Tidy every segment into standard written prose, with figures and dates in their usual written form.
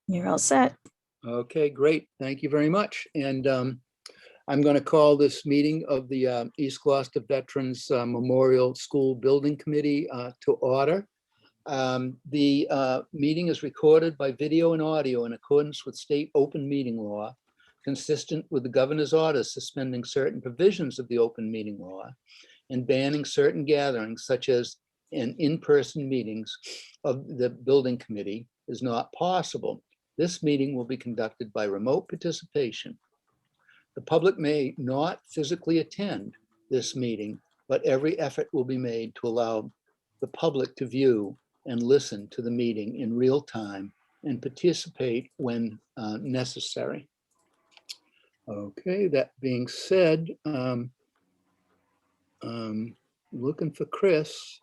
You're all set. Okay, great. Thank you very much. And I'm going to call this meeting of the East Gloucester Veterans Memorial School Building Committee to order. The meeting is recorded by video and audio in accordance with state open meeting law, consistent with the governor's orders suspending certain provisions of the open meeting law and banning certain gatherings such as in-person meetings of the building committee is not possible. This meeting will be conducted by remote participation. The public may not physically attend this meeting, but every effort will be made to allow the public to view and listen to the meeting in real time and participate when necessary. Okay, that being said, looking for Chris.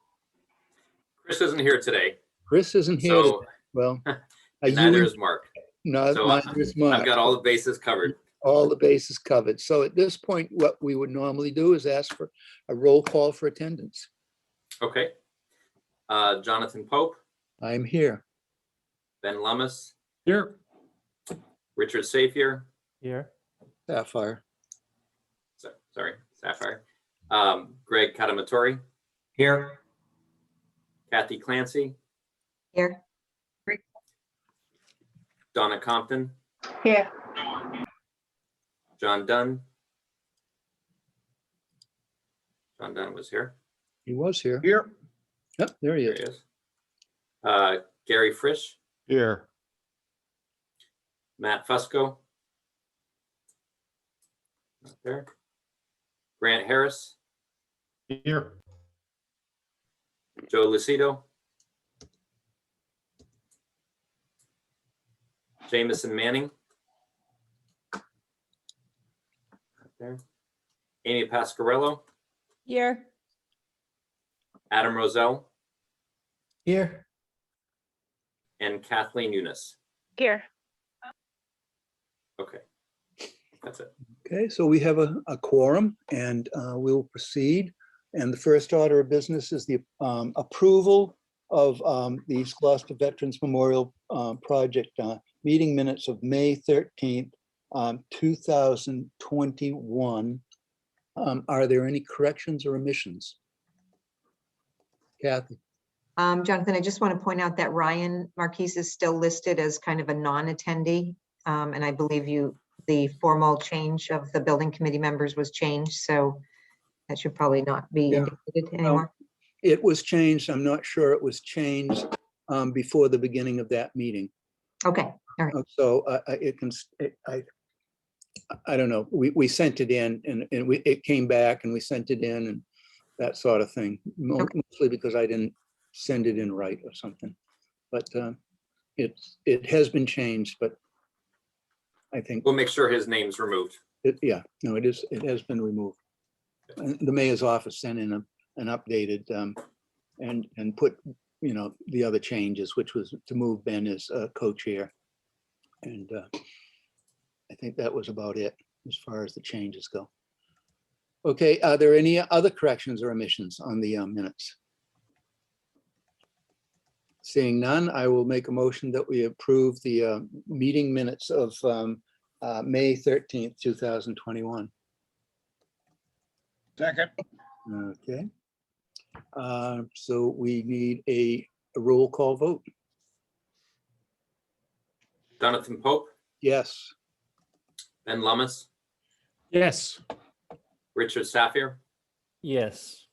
Chris isn't here today. Chris isn't here. So, today. Well, neither is Mark. No, So neither is Mark. I've got all the bases covered. All the bases covered. So at this point, what we would normally do is ask for a roll call for attendance. Okay. Jonathan Pope, I'm here. Ben Lummis, Here. Richard Safier, Here. Sapphire. sorry, Sapphire, Greg Katamatori, Here. Kathy Clancy, Here. Donna Compton, Here. John Dunn. John Dunn was here. He was here. Here. Yep, there he There he is. is. Gary Frisch, Here. Matt Fusco. Not there. Grant Harris, Here. Joe Lucido. Jameson Manning. Not there. Amy Pasquarello, Here. Adam Roselle, Here. and Kathleen Eunice. Here. Okay, that's it. Okay, so we have a quorum and we'll proceed. And the first order of business is the approval of the East Gloucester Veterans Memorial Project meeting minutes of May 13th, 2021. Are there any corrections or omissions? Kathy? Jonathan, I just want to point out that Ryan Marquise is still listed as kind of a non-attendee. And I believe the formal change of the building committee members was changed, so that should probably not be Yeah. indicated anymore. It was changed. I'm not sure it was changed before the beginning of that meeting. Okay, all right. So I don't know. We sent it in and it came back and we sent it in and that sort of thing. Mostly because I didn't send it in right or something. But it has been changed, but I think We'll make sure his name's removed. it has been removed. And the mayor's office sent in an updated and put, the other changes, which was to move Ben as co-chair. And I think that was about it as far as the changes go. Okay, are there any other corrections or omissions on the minutes? Seeing none, I will make a motion that we approve the meeting minutes of May 13th, 2021. Second. Okay. So we need a roll call vote. Jonathan Pope, Yes. Ben Lummis, Yes. Richard Safier, Yes.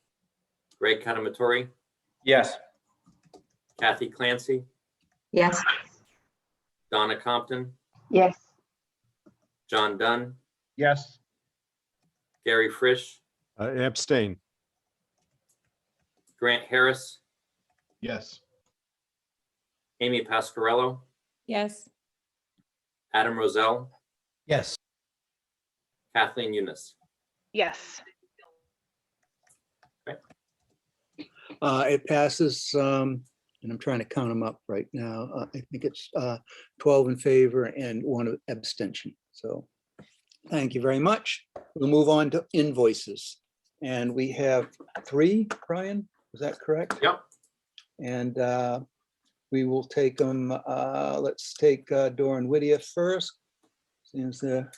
Greg Katamatori, Yes. Kathy Clancy, Yes, Donna Compton, Yes. John Dunn, Yes. Gary Frisch, Abstain. Grant Harris, Yes. Amy Pasquarello, Yes. Adam Roselle, Yes. Kathleen Eunice. Yes. It passes, and I'm trying to count them up right now. I think it's 12 in favor and 1 abstention. So thank you very much. We'll move on to invoices. And we have 3, Brian, is that correct? Yep. And We will take them, let's take Doran Whittier first. Seems there,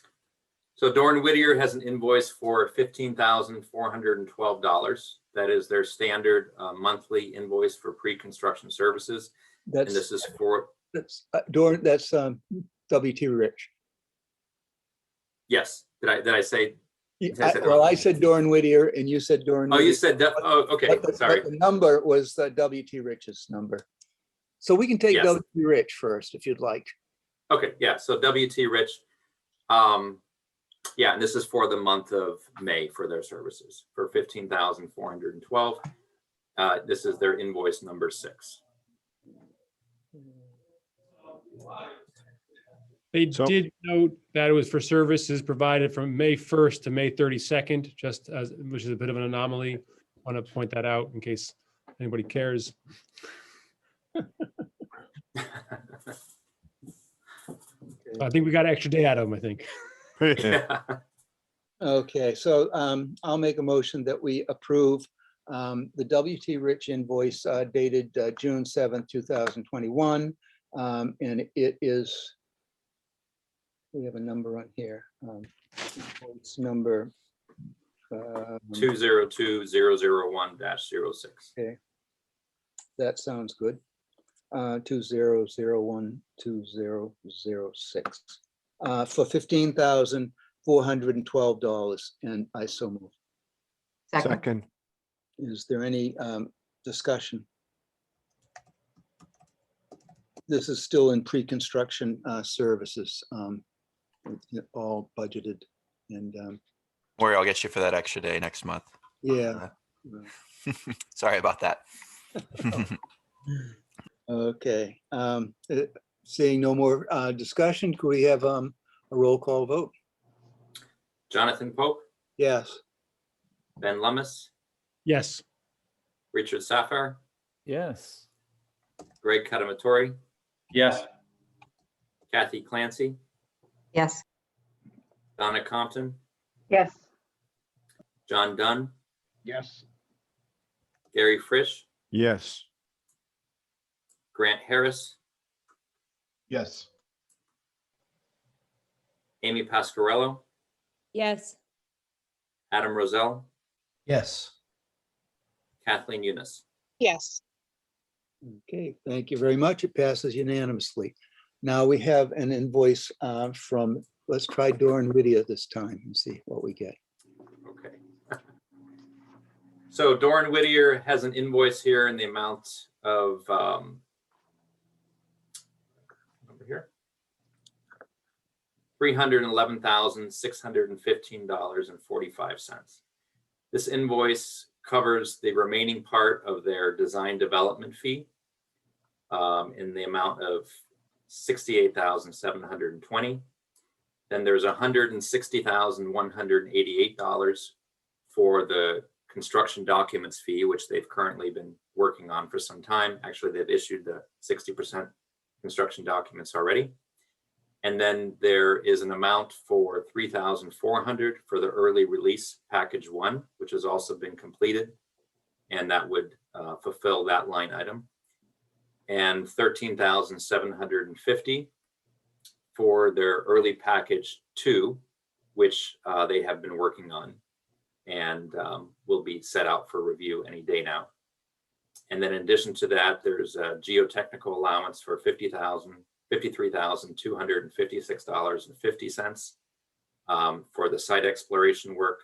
So Doran Whittier has an invoice for $15,412. That is their standard monthly invoice for pre-construction services. And this that's, is for, Doran, that's WT Rich. yes, did I say? Well, I said Doran Whittier and you said Doran. Oh, you Whittier. said that, oh, okay, But the- sorry. but the number was WT Rich's number. So we can take Yes. WT Rich first if you'd like. Okay, yeah, so WT Rich. Yeah, and this is for the month of May for their services for $15,412. This is their invoice number 6. They did note that it was for services provided from May 1st to May 32nd, just as, which is a bit of an anomaly. Want to point that out in case anybody cares. I think we got an extra day out of them, I think. Yeah. Okay, so I'll make a motion that we approve the WT Rich invoice dated June 7th, 2021. And it is, we have a number on here. It's number 202001-06. that sounds good. 20012006 for $15,412, and I so move. Second. Is there any discussion? This is still in pre-construction services, all budgeted, and Maury, I'll get you for that extra day next month. yeah. Sorry about that. Okay, seeing no more discussion, could we have a roll call vote? Jonathan Pope, Yes. Ben Lummis, Yes. Richard Safar, Yes. Greg Kadamatori, Yes. Kathy Clancy, Yes. Donna Compton, Yes. John Dunn, Yes. Gary Frisch, Yes. Grant Harris, Yes. Amy Pasquarello, Yes. Adam Rosell, Yes. Kathleen Eunice. Yes. Okay, thank you very much. It passes unanimously. Now we have an invoice from, let's try Doran Whittier this time and see what we get. Okay. So Doran Whittier has an invoice here in the amount of over here, $311,615.45. This invoice covers the remaining part of their design development fee in the amount of $68,720. Then there's $160,188 for the construction documents fee, which they've currently been working on for some time. Actually, they've issued the 60% construction documents already. And then there is an amount for $3,400 for the early release package 1, which has also been completed. And that would fulfill that line item. And $13,750 for their early package 2, which they have been working on and will be set out for review any day now. And then in addition to that, there's a geotechnical allowance for $53,256.50 for the site exploration work.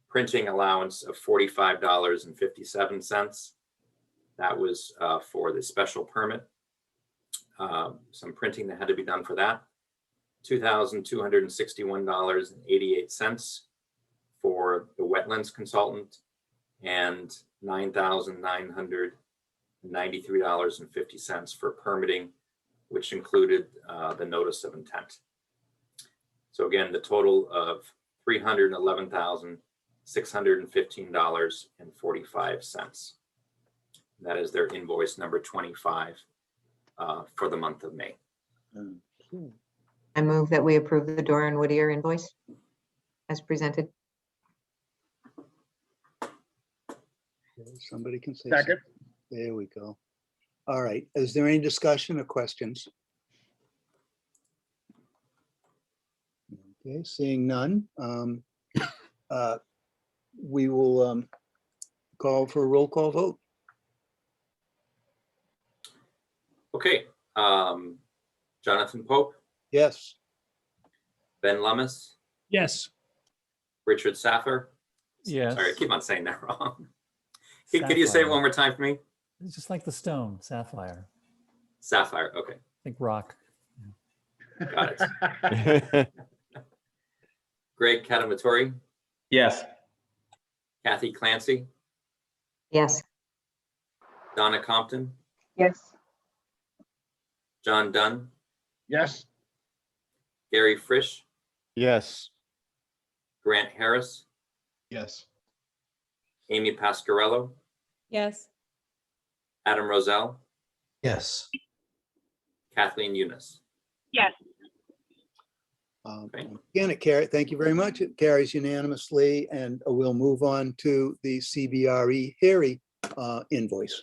Printing allowance of $45.57. That was for the special permit. Some printing that had to be done for that. $2,261.88 for the wetlands consultant, and $9,993.50 for permitting, which included the notice of intent. So again, the total of $311,615.45. That is their invoice number 25 for the month of May. Okay. I move that we approve the Doran Whittier invoice as presented. Okay, somebody can say. Second. something. There we go. All right. Is there any discussion or questions? Okay, seeing none. We will call for a roll call vote. Okay, Jonathan Pope, Yes. Ben Lummis, Yes. Richard Saffer. Yes. Sorry, I keep on saying that wrong. Could you say it Sapphire. one more time for me? It's just like the stone, sapphire. Sapphire, okay, Think rock. got it. Greg Catamatori, Yes. Kathy Clancy, Yes. Donna Compton, Yes. John Dunn, Yes. Gary Frisch, Yes. Grant Harris, Yes. Amy Pasquarello, Yes. Adam Roselle, Yes. Kathleen Eunice. Yes. Okay. Again, thank you very much. It carries unanimously, and we'll move on to the CBRE Harry invoice.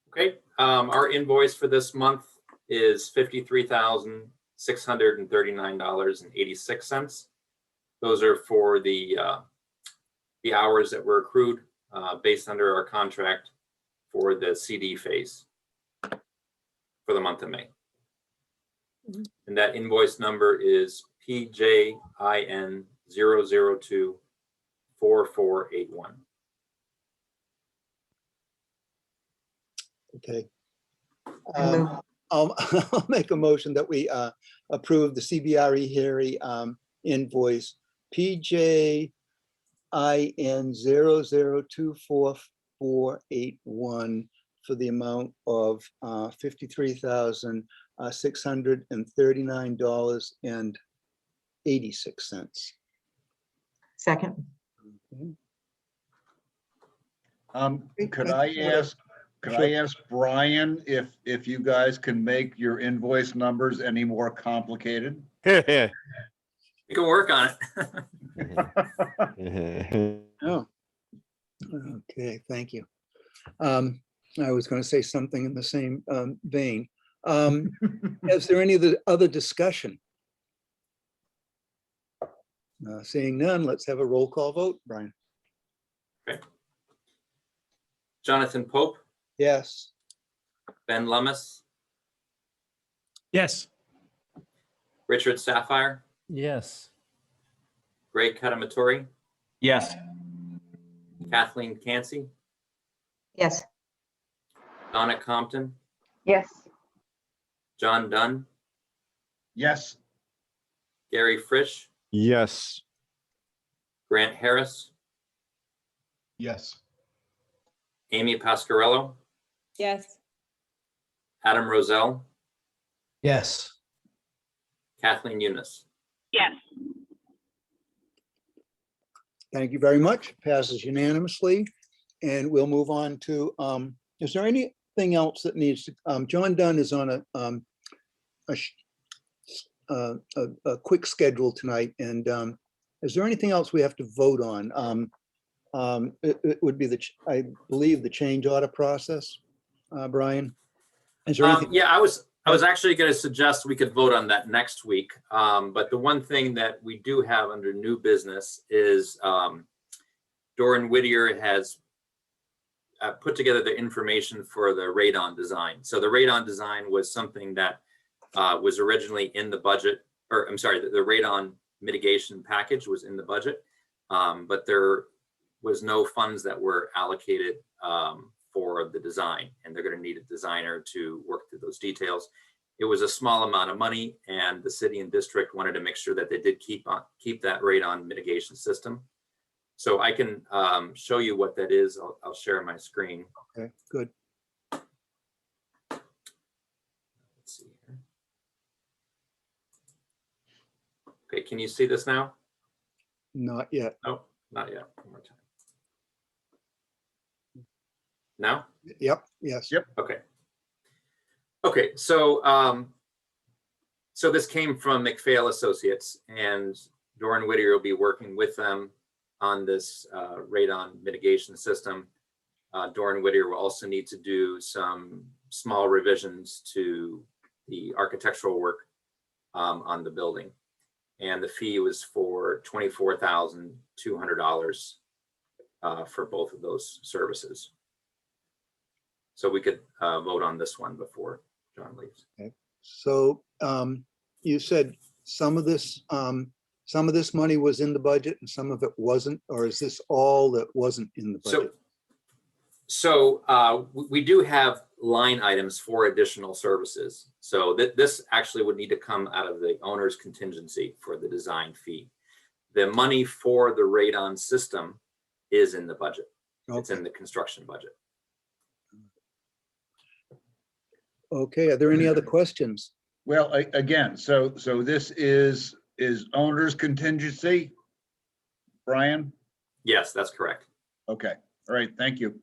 Okay, our invoice for this month is $53,639.86. Those are for the hours that were accrued based under our contract for the CD phase for the month of May. Mhm. And that invoice number is PJIN 0024481. Okay. I move. I'll make a motion that we approve the CBRE Harry invoice PJIN 0024481 for the amount of $53,639.86. Second. Could I ask Brian if you guys can make your invoice numbers any more complicated? You can work on it. Oh, okay, thank you. I was going to say something in the same vein. Is there any other discussion? Seeing none, let's have a roll call vote. Brian? Jonathan Pope, Yes. Ben Lummis, Yes. Richard Safire, Yes. Greg Catamatori, Yes. Kathleen Clancy, Yes. Donna Compton, Yes. John Dunn, Yes. Gary Frisch, Yes. Grant Harris, Yes. Amy Pasquarello, Yes. Adam Roselle, Yes. Kathleen Eunice. Yes. Thank you very much. Passes unanimously. And we'll move on to, is there anything else that needs to, John Dunn is on a quick schedule tonight. And is there anything else we have to vote on? It would be I believe the change order process, Brian. Is there anything? Yeah, I was actually going to suggest we could vote on that next week. But the one thing that we do have under new business is Doran Whittier has put together the information for the radon design. So the radon design was something that was originally in the budget, or I'm sorry, the radon mitigation package was in the budget, but there was no funds that were allocated for the design, and they're going to need a designer to work through those details. It was a small amount of money, and the city and district wanted to make sure that they did keep that radon mitigation system. So I can show you what that is. I'll share my screen. Okay, good. Let's see here. Okay, can you see this now? Not yet. No, not yet. One more time. Now? Yep, yes. Yep. Okay. Okay, so so this came from McPhail Associates, and Doran Whittier will be working with them on this radon mitigation system. Doran Whittier will also need to do some small revisions to the architectural work on the building. And the fee was for $24,200 for both of those services. So we could vote on this one before John leaves. So you said some of this money was in the budget and some of it wasn't, or is this all that wasn't in the budget? So we do have line items for additional services. So this actually would need to come out of the owner's contingency for the design fee. The money for the radon system is in the budget. It's in the construction budget. Okay, are there any other questions? Well, again, so this is owner's contingency? Brian? Yes, that's correct. Okay, all right, thank you.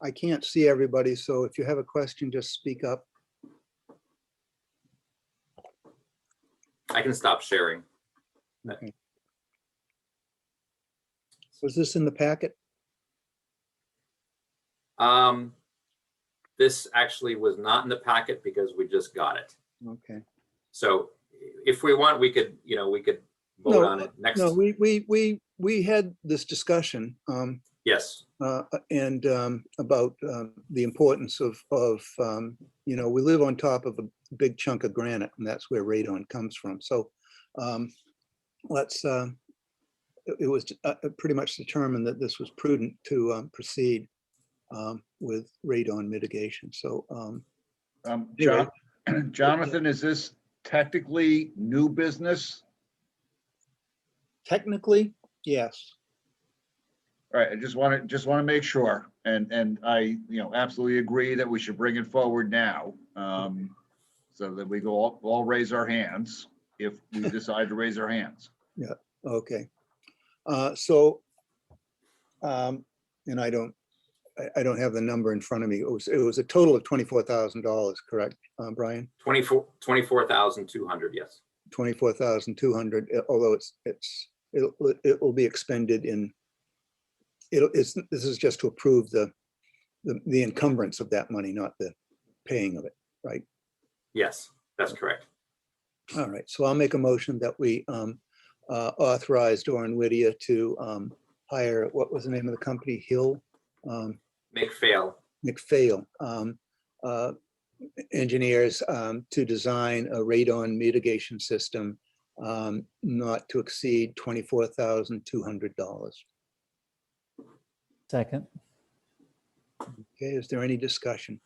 I can't see everybody, so if you have a question, just speak up. I can stop sharing. Okay. Was this in the packet? This actually was not in the packet because we just got it. Okay. So if we want, we could vote No, on it next. No, we had this discussion. Yes. And about the importance of we live on top of a big chunk of granite, and that's where radon comes from. So it was pretty much determined that this was prudent to proceed with radon mitigation. So anyway. Jonathan, is this technically new business? Technically, yes. All right, I just want to make sure, and I, absolutely agree that we should bring it forward now, so that we go all raise our hands if we decide to raise our hands. Yeah. Okay. And I don't have the number in front of me. It was a total of $24,000, correct, Brian? 24,200. Yes. 24,200. Although it will be expended in. This is just to approve the encumbrance of that money, not the paying of it, right? Yes, that's correct. All right. So I'll make a motion that we authorize Doran Whittier to hire, what was the name of the company? Hill. McPhail engineers to design a radon mitigation system not to exceed $24,200. Second. Okay, is there any discussion?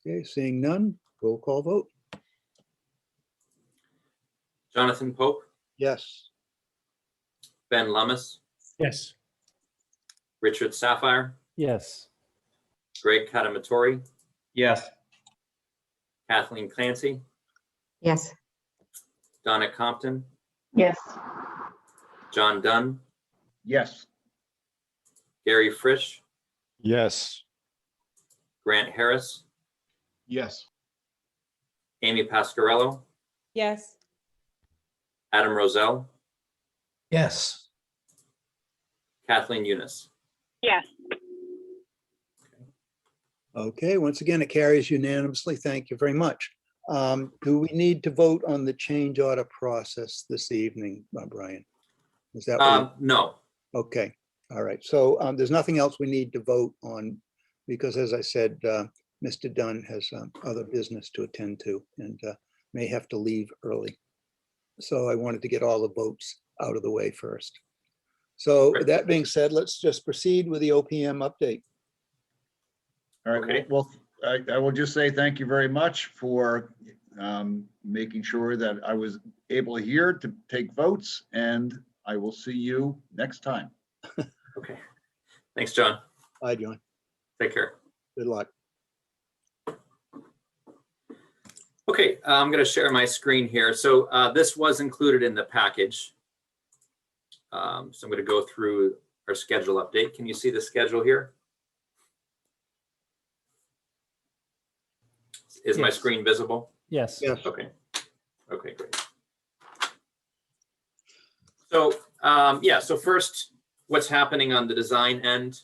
Okay, seeing none, roll call vote. Jonathan Pope, Yes. Ben Lummis, Yes. Richard Sapphire, Yes. Greg Katamatori, Yes. Kathleen Clancy, Yes. Donna Compton, Yes. John Dunn, Yes. Gary Frisch, Yes. Grant Harris, Yes. Amy Pasquarello, Yes. Adam Roselle, Yes. Kathleen Eunice. Yes. Okay, once again, it carries unanimously. Thank you very much. Do we need to vote on the change order process this evening, Brian? Is that what No. okay, all right. So there's nothing else we need to vote on because, as I said, Mr. Dunn has other business to attend to and may have to leave early. So I wanted to get all the votes out of the way first. So Great. that being said, let's just proceed with the OPM update. All right, Okay. well, I will just say thank you very much for making sure that I was able here to take votes, and I will see you next time. Okay. Thanks, John. Bye, John. Take care. Good luck. Okay, I'm going to share my screen here. So this was included in the package. So I'm going to go through our schedule update. Can you see the schedule here? Is my Yes. screen visible? Yes. Yes. Okay. Okay, great. So, yeah, so first, what's happening on the design end?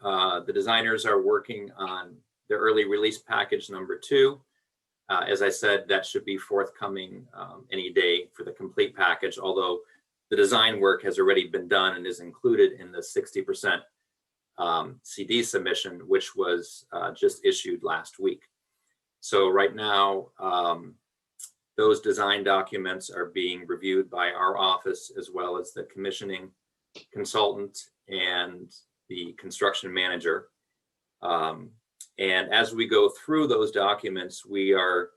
The designers are working on the early release package number 2. As I said, that should be forthcoming any day for the complete package, although the design work has already been done and is included in the 60% CD submission, which was just issued last week. So right now, those design documents are being reviewed by our office, as well as the commissioning consultant and the construction manager. And as we go through those documents, we are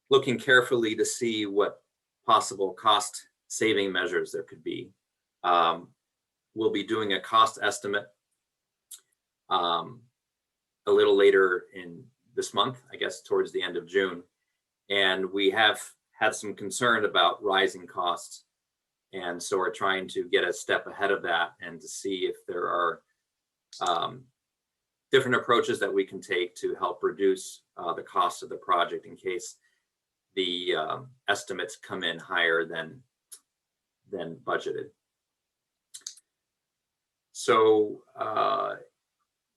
looking carefully to see what possible cost saving measures there could be. We'll be doing a cost estimate a little later in this month, I guess towards the end of June. And we have had some concern about rising costs. And so we're trying to get a step ahead of that and to see if there are different approaches that we can take to help reduce the cost of the project in case the estimates come in higher than budgeted. So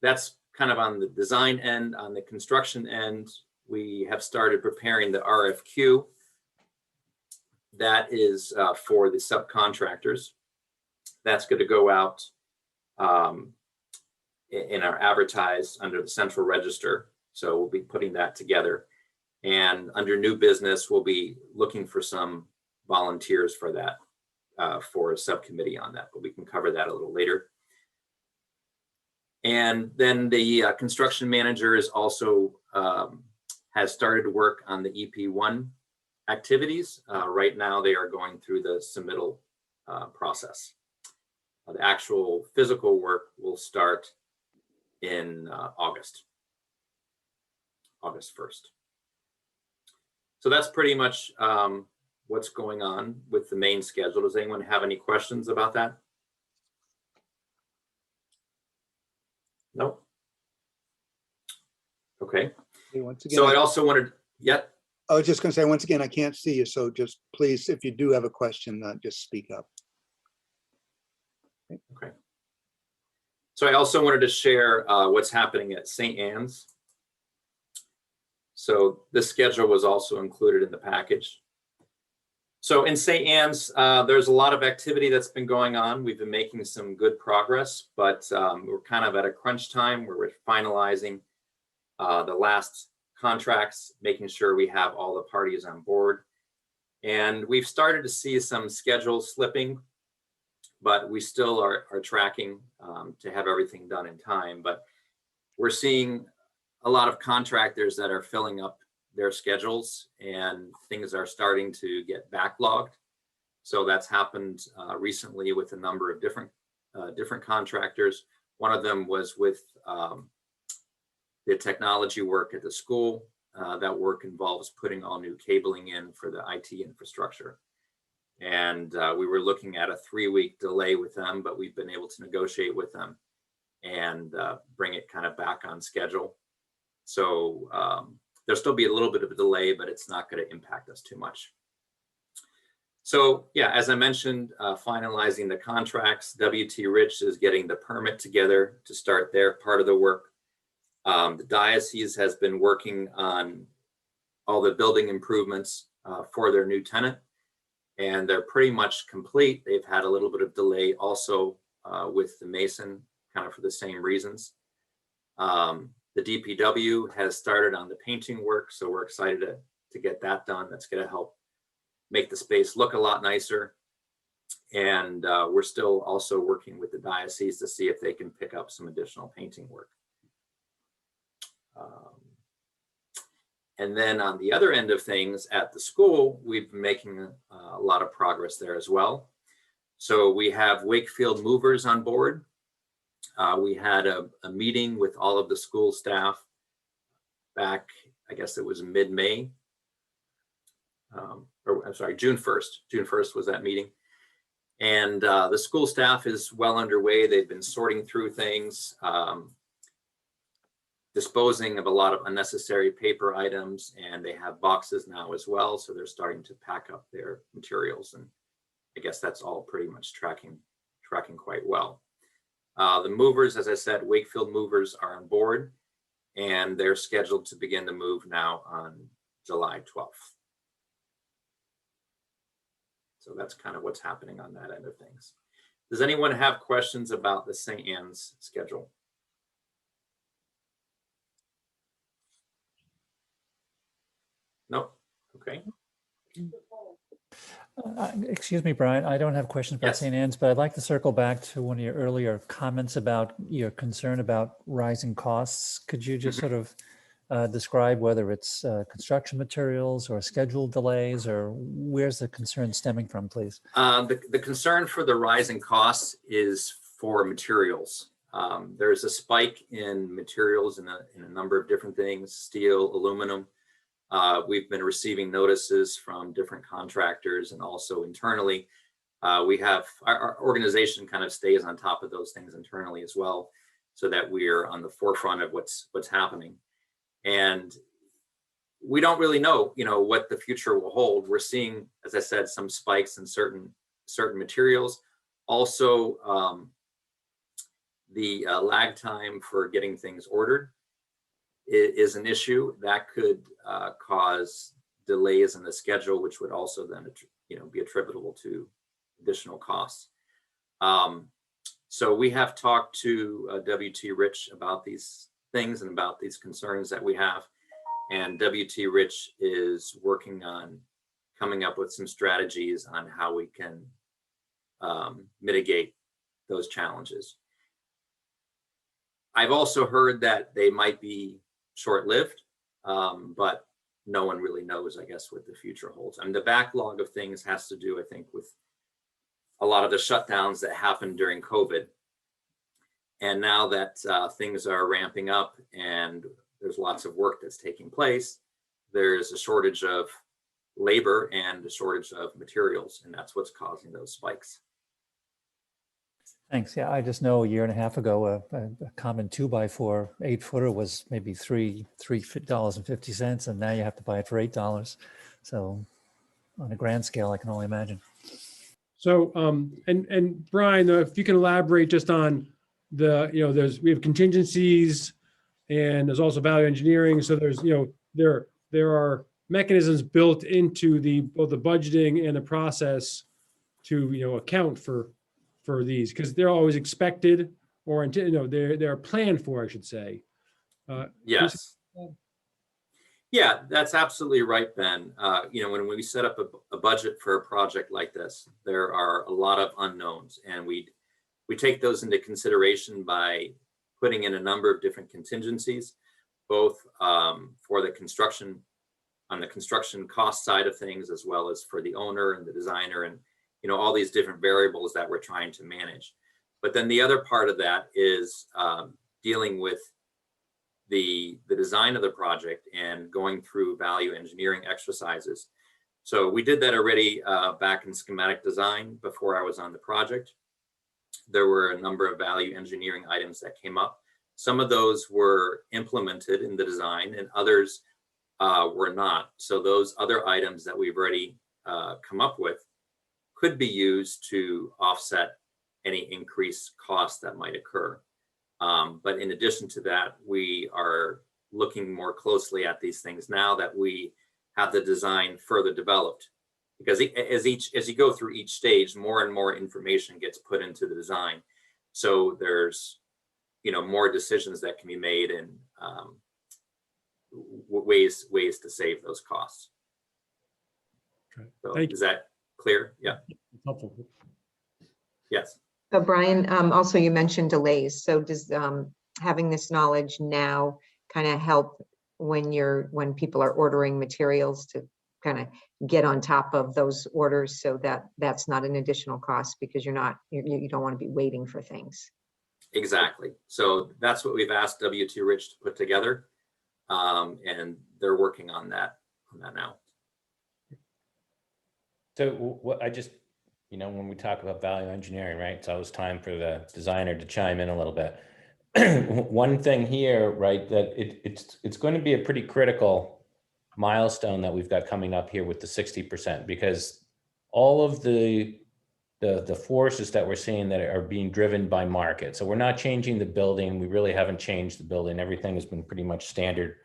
that's kind of on the design end. On the construction end, we have started preparing the RFQ. That is for the subcontractors. That's going to go out in our advertised under the central register. So we'll be putting that together. And under new business, we'll be looking for some volunteers for that, for a subcommittee on that, but we can cover that a little later. And then the construction manager is also has started work on the EP1 activities. Right now, they are going through the submittal process. The actual physical work will start in August 1st. So that's pretty much what's going on with the main schedule. Does anyone have any questions about that? No? Okay. Hey, once again, So I also wanted, yeah. I was just going to say, once again, I can't see you. So just please, if you do have a question, just speak up. Okay. So I also wanted to share what's happening at St. Anne's. So this schedule was also included in the package. So in St. Anne's, there's a lot of activity that's been going on. We've been making some good progress, but we're kind of at a crunch time where we're finalizing the last contracts, making sure we have all the parties on board. And we've started to see some schedules slipping, but we still are tracking to have everything done in time. But we're seeing a lot of contractors that are filling up their schedules and things are starting to get backlogged. So that's happened recently with a number of different contractors. One of them was with the technology work at the school. That work involves putting all new cabling in for the IT infrastructure. And we were looking at a 3-week delay with them, but we've been able to negotiate with them and bring it kind of back on schedule. So there'll still be a little bit of a delay, but it's not going to impact us too much. So yeah, as I mentioned, finalizing the contracts, W.T. Rich is getting the permit together to start their part of the work. The diocese has been working on all the building improvements for their new tenant, and they're pretty much complete. They've had a little bit of delay also with the mason, kind of for the same reasons. The DPW has started on the painting work, so we're excited to get that done. That's going to help make the space look a lot nicer. And we're still also working with the diocese to see if they can pick up some additional painting work. And then on the other end of things at the school, we've been making a lot of progress there as well. So we have Wakefield Movers on board. We had a meeting with all of the school staff back, I guess it was mid-May, or I'm sorry, June 1st. June 1st was that meeting. And the school staff is well underway. They've been sorting through things. disposing of a lot of unnecessary paper items, and they have boxes now as well. So they're starting to pack up their materials, and I guess that's all pretty much tracking quite well. The movers, as I said, Wakefield Movers are on board, and they're scheduled to begin to move now on July 12th. So that's kind of what's happening on that end of things. Does anyone have questions about the St. Anne's schedule? Nope. Okay. Excuse me, Brian, I don't have questions about Yes. St. Anne's, but I'd like to circle back to one of your earlier comments about your concern about rising costs. Could you just sort of describe whether it's construction materials or schedule delays, or where's the concern stemming from, please? The concern for the rising costs is for materials. There's a spike in materials in a number of different things, steel, aluminum. We've been receiving notices from different contractors, and also internally. We have our organization kind of stays on top of those things internally as well, so that we're on the forefront of what's happening. And we don't really know, what the future will hold. We're seeing, as I said, some spikes in certain materials. Also, the lag time for getting things ordered is an issue that could cause delays in the schedule, which would also then, be attributable to additional costs. So we have talked to W.T. Rich about these things and about these concerns that we have. And W.T. Rich is working on coming up with some strategies on how we can mitigate those challenges. I've also heard that they might be short-lived, but no one really knows, I guess, what the future holds. And the backlog of things has to do, I think, with a lot of the shutdowns that happened during COVID. And now that things are ramping up and there's lots of work that's taking place, there's a shortage of labor and a shortage of materials, and that's what's causing those spikes. Thanks. Yeah, I just know a year and a half ago, a common 2x4 8-footer was maybe $3.50, and now you have to buy it for $8. So on a grand scale, I can only imagine. So, and Brian, if you can elaborate just on the, we have contingencies, and there's also value engineering. So there's, there are mechanisms built into both the budgeting and the process to, account for these, because they're always expected, or they're planned for, I should say. Yes. Yeah, that's absolutely right, Ben. When we set up a budget for a project like this, there are a lot of unknowns, and we take those into consideration by putting in a number of different contingencies, both for the construction, on the construction cost side of things, as well as for the owner and the designer, and all these different variables that we're trying to manage. But then the other part of that is dealing with the design of the project and going through value engineering exercises. So we did that already back in schematic design before I was on the project. There were a number of value engineering items that came up. Some of those were implemented in the design, and others were not. So those other items that we've already come up with could be used to offset any increased costs that might occur. But in addition to that, we are looking more closely at these things now that we have the design further developed, because as you go through each stage, more and more information gets put into the design. So there's, more decisions that can be made, and ways to save those costs. Okay. So Thank you. is that clear? Yeah. Helpful. Yes. So Brian, also you mentioned delays. So does having this knowledge now kind of help when people are ordering materials to kind of get on top of those orders, so that that's not an additional cost, because you don't want to be waiting for things? Exactly. So that's what we've asked W.T. Rich to put together, and they're working on that now. So what I just, when we talk about value engineering, right? It's always time for the designer to chime in a little bit. one thing here, right, that it's going to be a pretty critical milestone that we've got coming up here with the 60%, because all of the forces that we're seeing that are being driven by market. So we're not changing the building. We really haven't changed the building. Everything has been pretty much standard,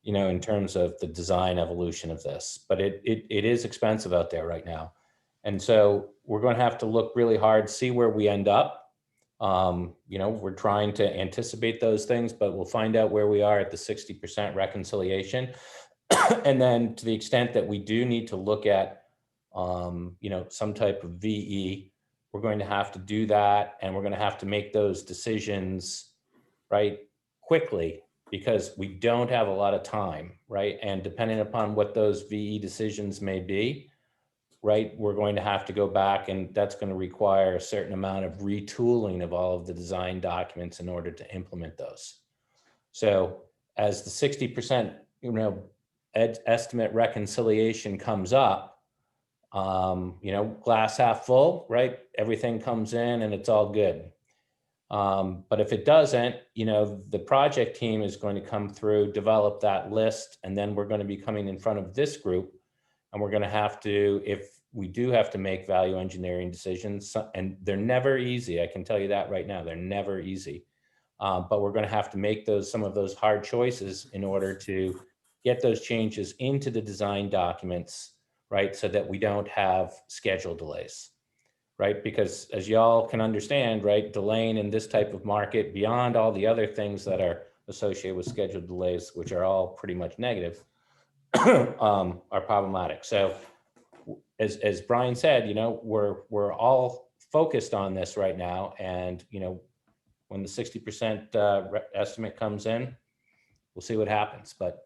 you know, in terms of the design evolution of this, but it is expensive out there right now. And so we're going to have to look really hard, see where we end up. You know, we're trying to anticipate those things, but we'll find out where we are at the 60% reconciliation. And then to the extent that we do need to look at, you know, some type of VE, we're going to have to do that. And we're going to have to make those decisions, right, quickly, because we don't have a lot of time, right? And depending upon what those VE decisions may be, right, we're going to have to go back, and that's going to require a certain amount of retooling of all of the design documents in order to implement those. So as the 60%, you know, estimate reconciliation comes up, you know, glass half full, right? Everything comes in and it's all good. But if it doesn't, you know, the project team is going to come through, develop that list, and then we're going to be coming in front of this group, and we're going to have to, if we do have to make value engineering decisions, and they're never easy, I can tell you that right now, they're never easy. But we're going to have to make some of those hard choices in order to get those changes into the design documents, right? So that we don't have schedule delays, right? Because as y'all can understand, right, delaying in this type of market beyond all the other things that are associated with schedule delays, which are all pretty much negative, are problematic. So as Brian said, you know, we're all focused on this right now. And, you know, when the 60% estimate comes in, we'll see what happens, but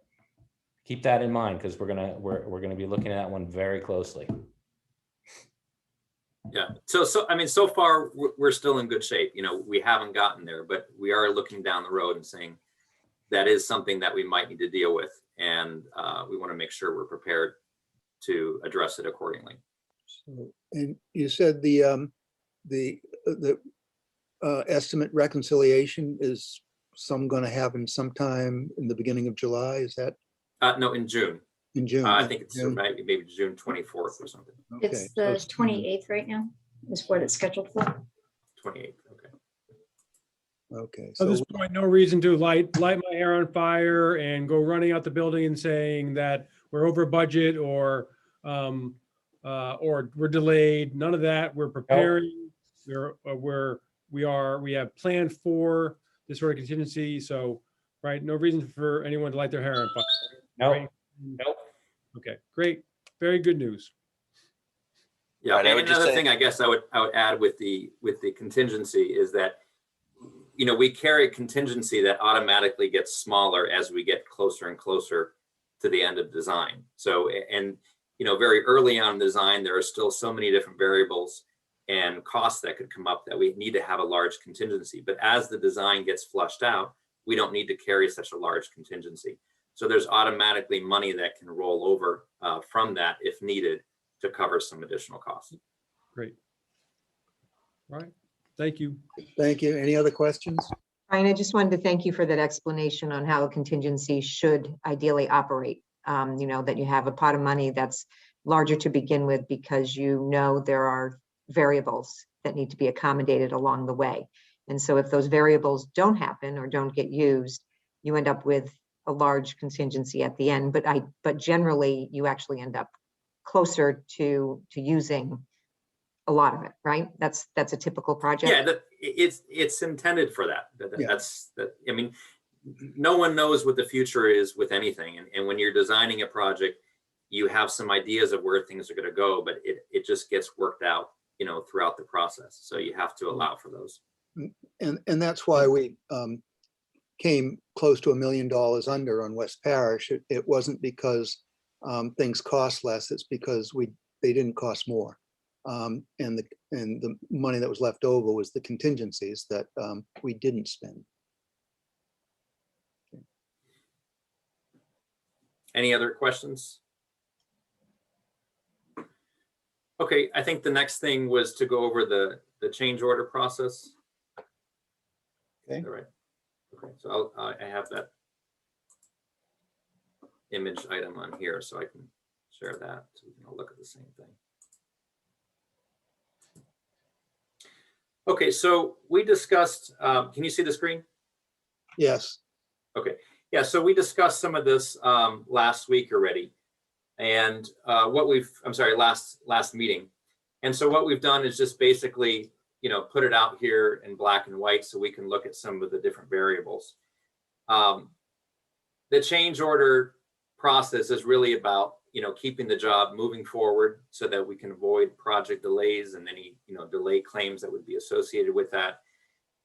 keep that in mind, because we're gonna be looking at that one very closely. Yeah. So I mean, so far we're still in good shape. You know, we haven't gotten there, but we are looking down the road and saying that is something that we might need to deal with, and we want to make sure we're prepared to address it accordingly. So, and you said the estimate reconciliation is going to happen sometime in the beginning of July. Is that? No, in June. In June. I think it's June. maybe June 24th or something. Okay, It's so the 28th right now is what it's scheduled for. 28th. Okay. Okay. At So this point, no reason to light my hair on fire and go running out the building and saying that we're over budget or we're delayed. None of that. We're preparing. We have planned for this sort of contingency. So, right, no reason for anyone to light their hair on fire. No, Right? nope. Okay, great. Very good news. Yeah, Right, I and would just another say- thing I guess I would add with the contingency is that, you know, we carry a contingency that automatically gets smaller as we get closer and closer to the end of design. So, and you know, very early on in design, there are still so many different variables and costs that could come up that we need to have a large contingency. But as the design gets flushed out, we don't need to carry such a large contingency. So there's automatically money that can roll over from that if needed to cover some additional costs. Great. All right. Thank you. thank you. Any other questions? Brian, I just wanted to thank you for that explanation on how a contingency should ideally operate. You know, that you have a pot of money that's larger to begin with because you know there are variables that need to be accommodated along the way. And so if those variables don't happen or don't get used, you end up with a large contingency at the end. But generally, you actually end up closer to using a lot of it, right? That's a typical project. Yeah, it's intended for that. Yeah. I mean, no one knows what the future is with anything. And when you're designing a project, you have some ideas of where things are going to go, but it just gets worked out, you know, throughout the process. So you have to allow for those. And that's why we came close to $1 million under on West Parish. It wasn't because things cost less. It's because they didn't cost more. And the money that was left over was the contingencies that we didn't spend. Any other questions? Okay, I think the next thing was to go over the change order process. Okay. All right. Okay, so I have that image item on here, so I can share that, so we can all look at the same thing. Okay, so we discussed, can you see the screen? Yes. Okay, yeah, so we discussed some of this last week already. And last meeting. And so what we've done is just basically, put it out here in black and white so we can look at some of the different variables. The change order process is really about, keeping the job moving forward so that we can avoid project delays and any, delay claims that would be associated with that.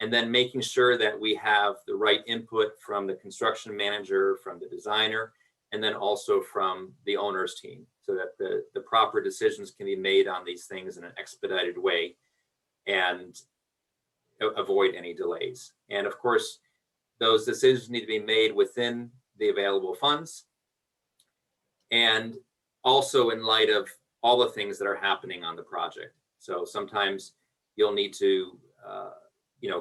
And then making sure that we have the right input from the construction manager, from the designer, and then also from the owner's team, so that the proper decisions can be made on these things in an expedited way and avoid any delays. And of course, those decisions need to be made within the available funds, and also in light of all the things that are happening on the project. So sometimes you'll need to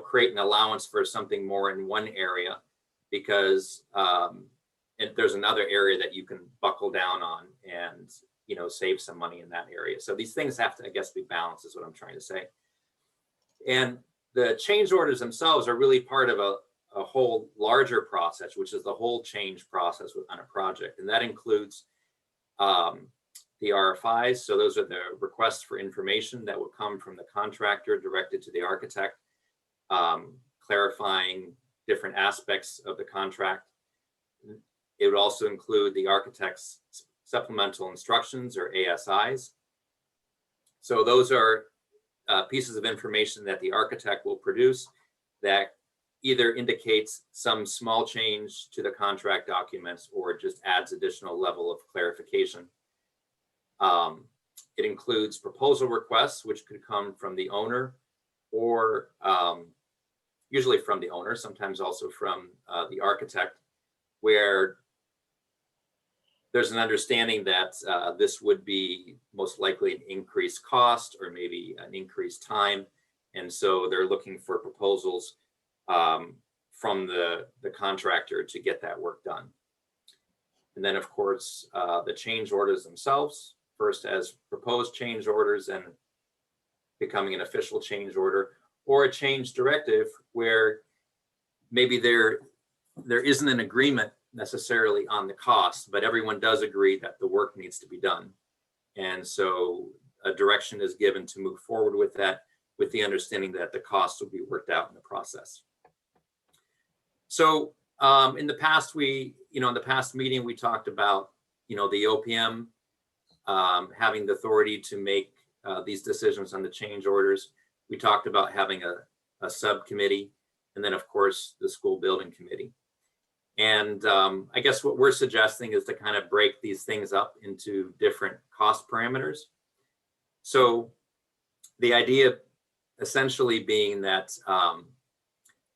create an allowance for something more in one area because and there's another area that you can buckle down on and save some money in that area. So these things have to, I guess, be balanced, is what I'm trying to say. And the change orders themselves are really part of a whole larger process, which is the whole change process on a project. And that includes the RFIs. So those are the requests for information that will come from the contractor directed to the architect, clarifying different aspects of the contract. It would also include the architect's supplemental instructions, or ASIs. So those are pieces of information that the architect will produce that either indicates some small change to the contract documents or just adds additional level of clarification. It includes proposal requests, which could come from the owner, or usually from the owner, sometimes also from the architect, where there's an understanding that this would be most likely an increased cost or maybe an increased time. And so they're looking for proposals from the contractor to get that work done. And then, of course, the change orders themselves, first as proposed change orders and becoming an official change order, or a change directive where maybe there isn't an agreement necessarily on the cost, but everyone does agree that the work needs to be done. And so a direction is given to move forward with that, with the understanding that the costs will be worked out in the process. So in the past, in the past meeting, we talked about, the OPM having the authority to make these decisions on the change orders. We talked about having a subcommittee, and then of course the school building committee. And I guess what we're suggesting is to kind of break these things up into different cost parameters. So the idea essentially being that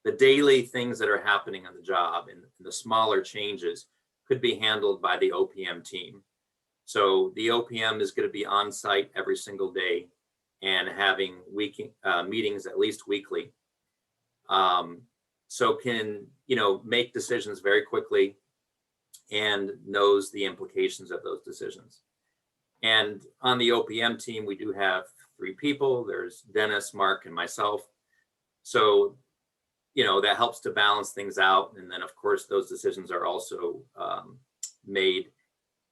the daily things that are happening on the job and the smaller changes could be handled by the OPM team. So the OPM is going to be on site every single day and having meetings at least weekly. So can, make decisions very quickly and knows the implications of those decisions. And on the OPM team, we do have 3 people. There's Dennis, Mark, and myself. So, that helps to balance things out. And then, of course, those decisions are also made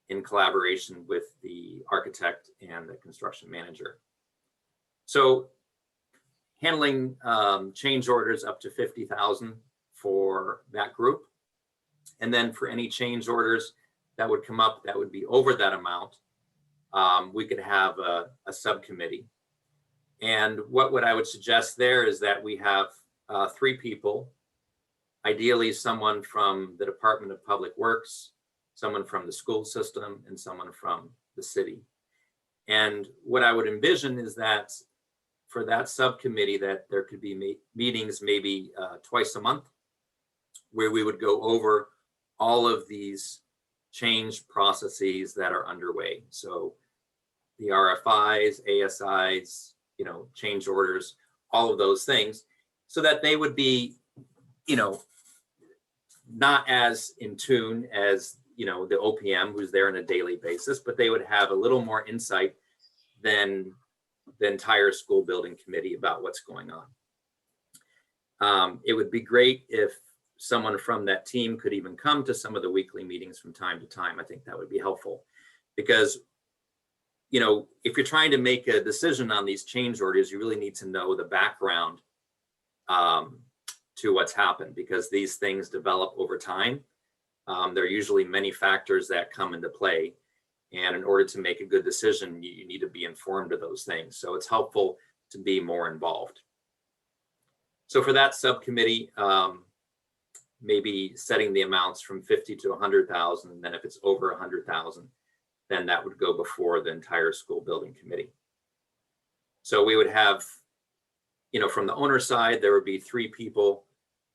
in collaboration with the architect and the construction manager. So handling change orders up to 50,000 for that group. And then for any change orders that would come up that would be over that amount, we could have a subcommittee. And what I would suggest there is that we have 3 people, ideally someone from the Department of Public Works, someone from the school system, and someone from the city. And what I would envision is that for that subcommittee, that there could be meetings maybe twice a month, where we would go over all of these change processes that are underway. So the RFIs, ASIs, change orders, all of those things, so that they would be, not as in tune as, you know, the OPM who's there on a daily basis, but they would have a little more insight than the entire school building committee about what's going on. It would be great if someone from that team could even come to some of the weekly meetings from time to time. I think that would be helpful because, you know, if you're trying to make a decision on these change orders, you really need to know the background to what's happened, because these things develop over time. There are usually many factors that come into play. And in order to make a good decision, you need to be informed of those things. So it's helpful to be more involved. So for that subcommittee, maybe setting the amounts from 50 to 100,000, and then if it's over 100,000, then that would go before the entire school building committee. So we would have, you know, from the owner side, there would be 3 people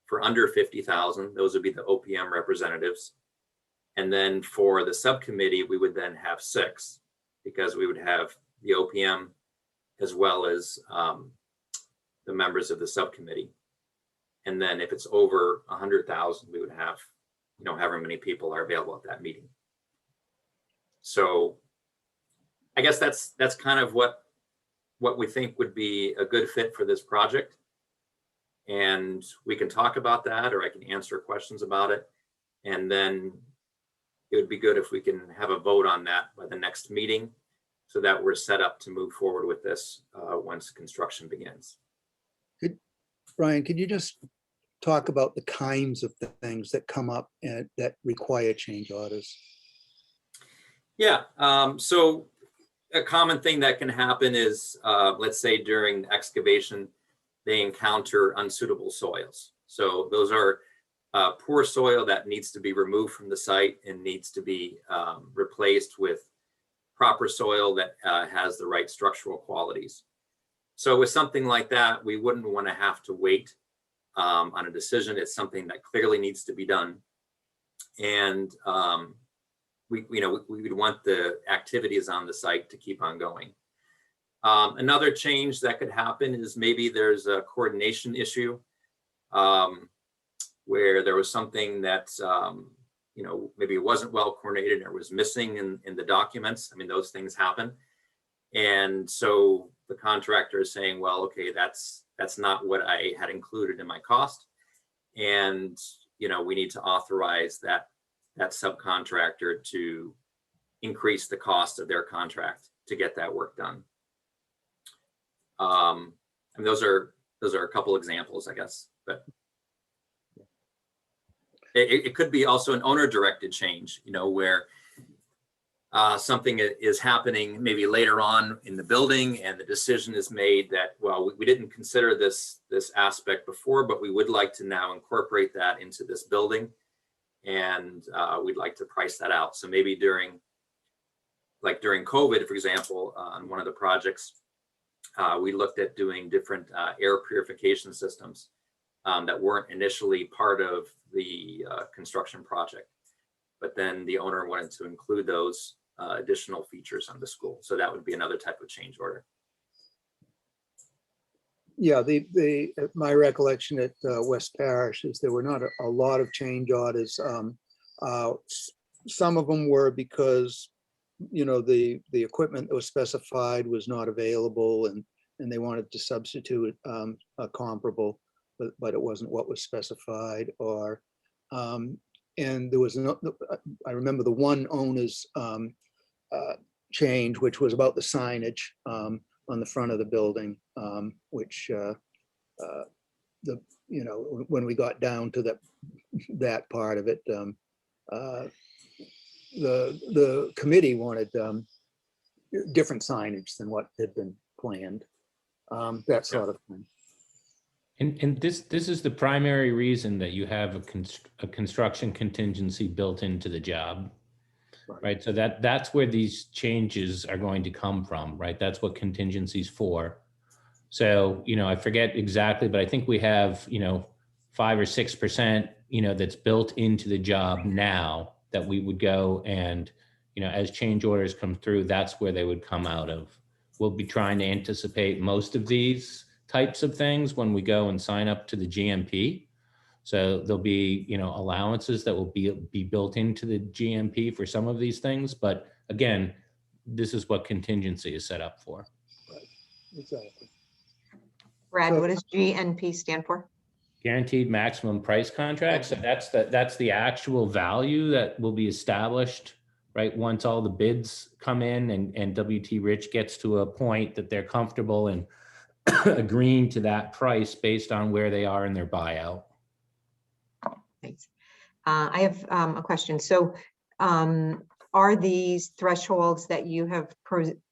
for under 50,000. Those would be the OPM representatives. And then for the subcommittee, we would then have 6, because we would have the OPM as well as the members of the subcommittee. And then if it's over 100,000, we would have, you know, however many people are available at that meeting. So I guess that's kind of what we think would be a good fit for this project. And we can talk about that, or I can answer questions about it. And then it would be good if we can have a vote on that by the next meeting, so that we're set up to move forward with this once construction begins. Brian, could you just talk about the kinds of things that come up and that require change orders? Yeah, so a common thing that can happen is, let's say during excavation, they encounter unsuitable soils. So those are poor soil that needs to be removed from the site and needs to be replaced with proper soil that has the right structural qualities. So with something like that, we wouldn't want to have to wait on a decision. It's something that clearly needs to be done. And we would want the activities on the site to keep on going. Another change that could happen is maybe there's a coordination issue where there was something that, maybe wasn't well coordinated or was missing in the documents. I mean, those things happen. And so the contractor is saying, well, okay, that's not what I had included in my cost. And, we need to authorize that subcontractor to increase the cost of their contract to get that work done. And those are a couple examples, I guess, but it could be also an owner-directed change, where something is happening maybe later on in the building, and the decision is made that, well, we didn't consider this aspect before, but we would like to now incorporate that into this building, and we'd like to price that out. So maybe during COVID, for example, on one of the projects, we looked at doing different air purification systems that weren't initially part of the construction project, but then the owner wanted to include those additional features on the school. So that would be another type of change order. Yeah, my recollection at West Parish is there were not a lot of change orders. Some of them were because, the equipment that was specified was not available, and they wanted to substitute a comparable, but it wasn't what was specified. Or and there was I remember the one owner's change, which was about the signage on the front of the building, which when we got down to that part of it, the committee wanted different signage than what had been planned, that sort of thing. And this is the primary reason that you have a construction contingency built into the job, right? So that's where these changes are going to come from, right? That's what contingency's for. So, I forget exactly, but I think we have, 5 or 6%, that's built into the job now that we would go and, as change orders come through, that's where they would come out of. We'll be trying to anticipate most of these types of things when we go and sign up to the GMP. So there'll be, allowances that will be built into the GMP for some of these things. But again, this is what contingency is set up for. Exactly. Brad, So- what does GNP stand for? Guaranteed maximum price contract. So that's the actual value that will be established, right? Once all the bids come in and WT Rich gets to a point that they're comfortable in agreeing to that price based on where they are in their buyout. Thanks. I have a question. So are these thresholds that you have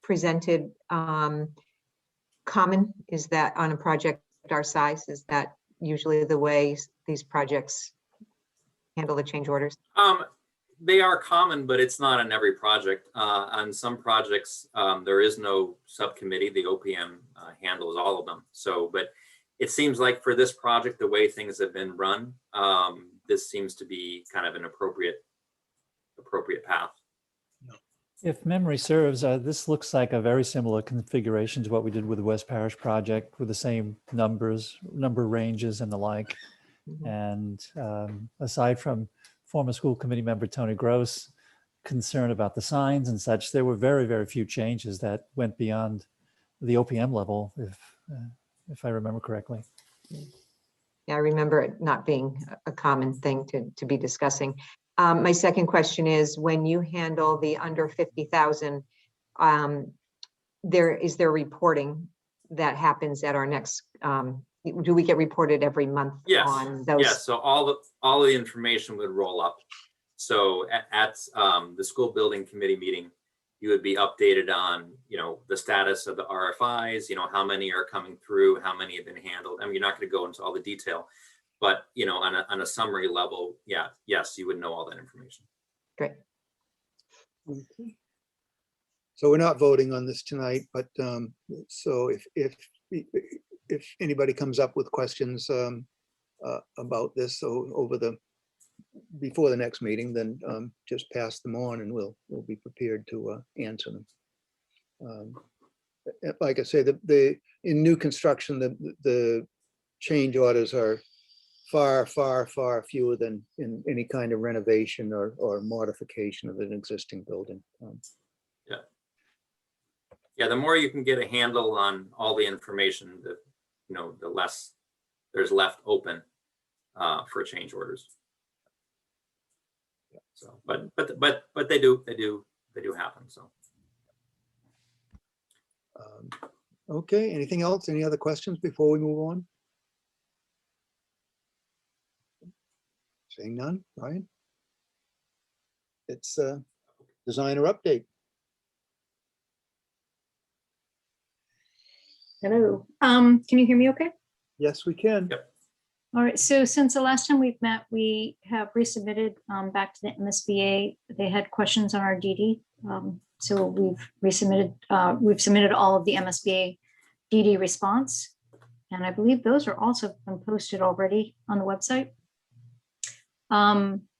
presented common? Is that on a project our size? Is that usually the way these projects handle the change orders? They are common, but it's not on every project. On some projects, there is no subcommittee. The OPM handles all of them. So, but it seems like for this project, the way things have been run, this seems to be kind of an appropriate path. If memory serves, this looks like a very similar configuration to what we did with the West Parish project with the same number ranges and the like. And aside from former school committee member Tony Gross concern about the signs and such, there were very, very few changes that went beyond the OPM level, if I remember correctly. Yeah, I remember it not being a common thing to be discussing. My second question is, when you handle the under 50,000, is there reporting that happens at our next, do we get reported every month Yes. on those? Yes, so all the information would roll up. So at the school building committee meeting, you would be updated on, the status of the RFIs, how many are coming through, how many have been handled. I mean, you're not going to go into all the detail, but, on a summary level, yes, you would know all that information. Great. Okay. So we're not voting on this tonight, but so if anybody comes up with questions about this, so before the next meeting, then just pass them on and we'll be prepared to answer them. Like I say, in new construction, the change orders are far, far, far fewer than in any kind of renovation or modification of an existing building. Yeah, the more you can get a handle on all the information, the less there's left open for change orders. So, but they do happen. So. Okay, anything else? Any other questions before we move on? Seeing none, Ryan? It's designer update. Hello. Can you hear me okay? Yes, we can. Yep. All right, so since the last time we've met, we have resubmitted back to the MSBA. They had questions on our DD. So we've submitted all of the MSBA DD response. And I believe those are also been posted already on the website.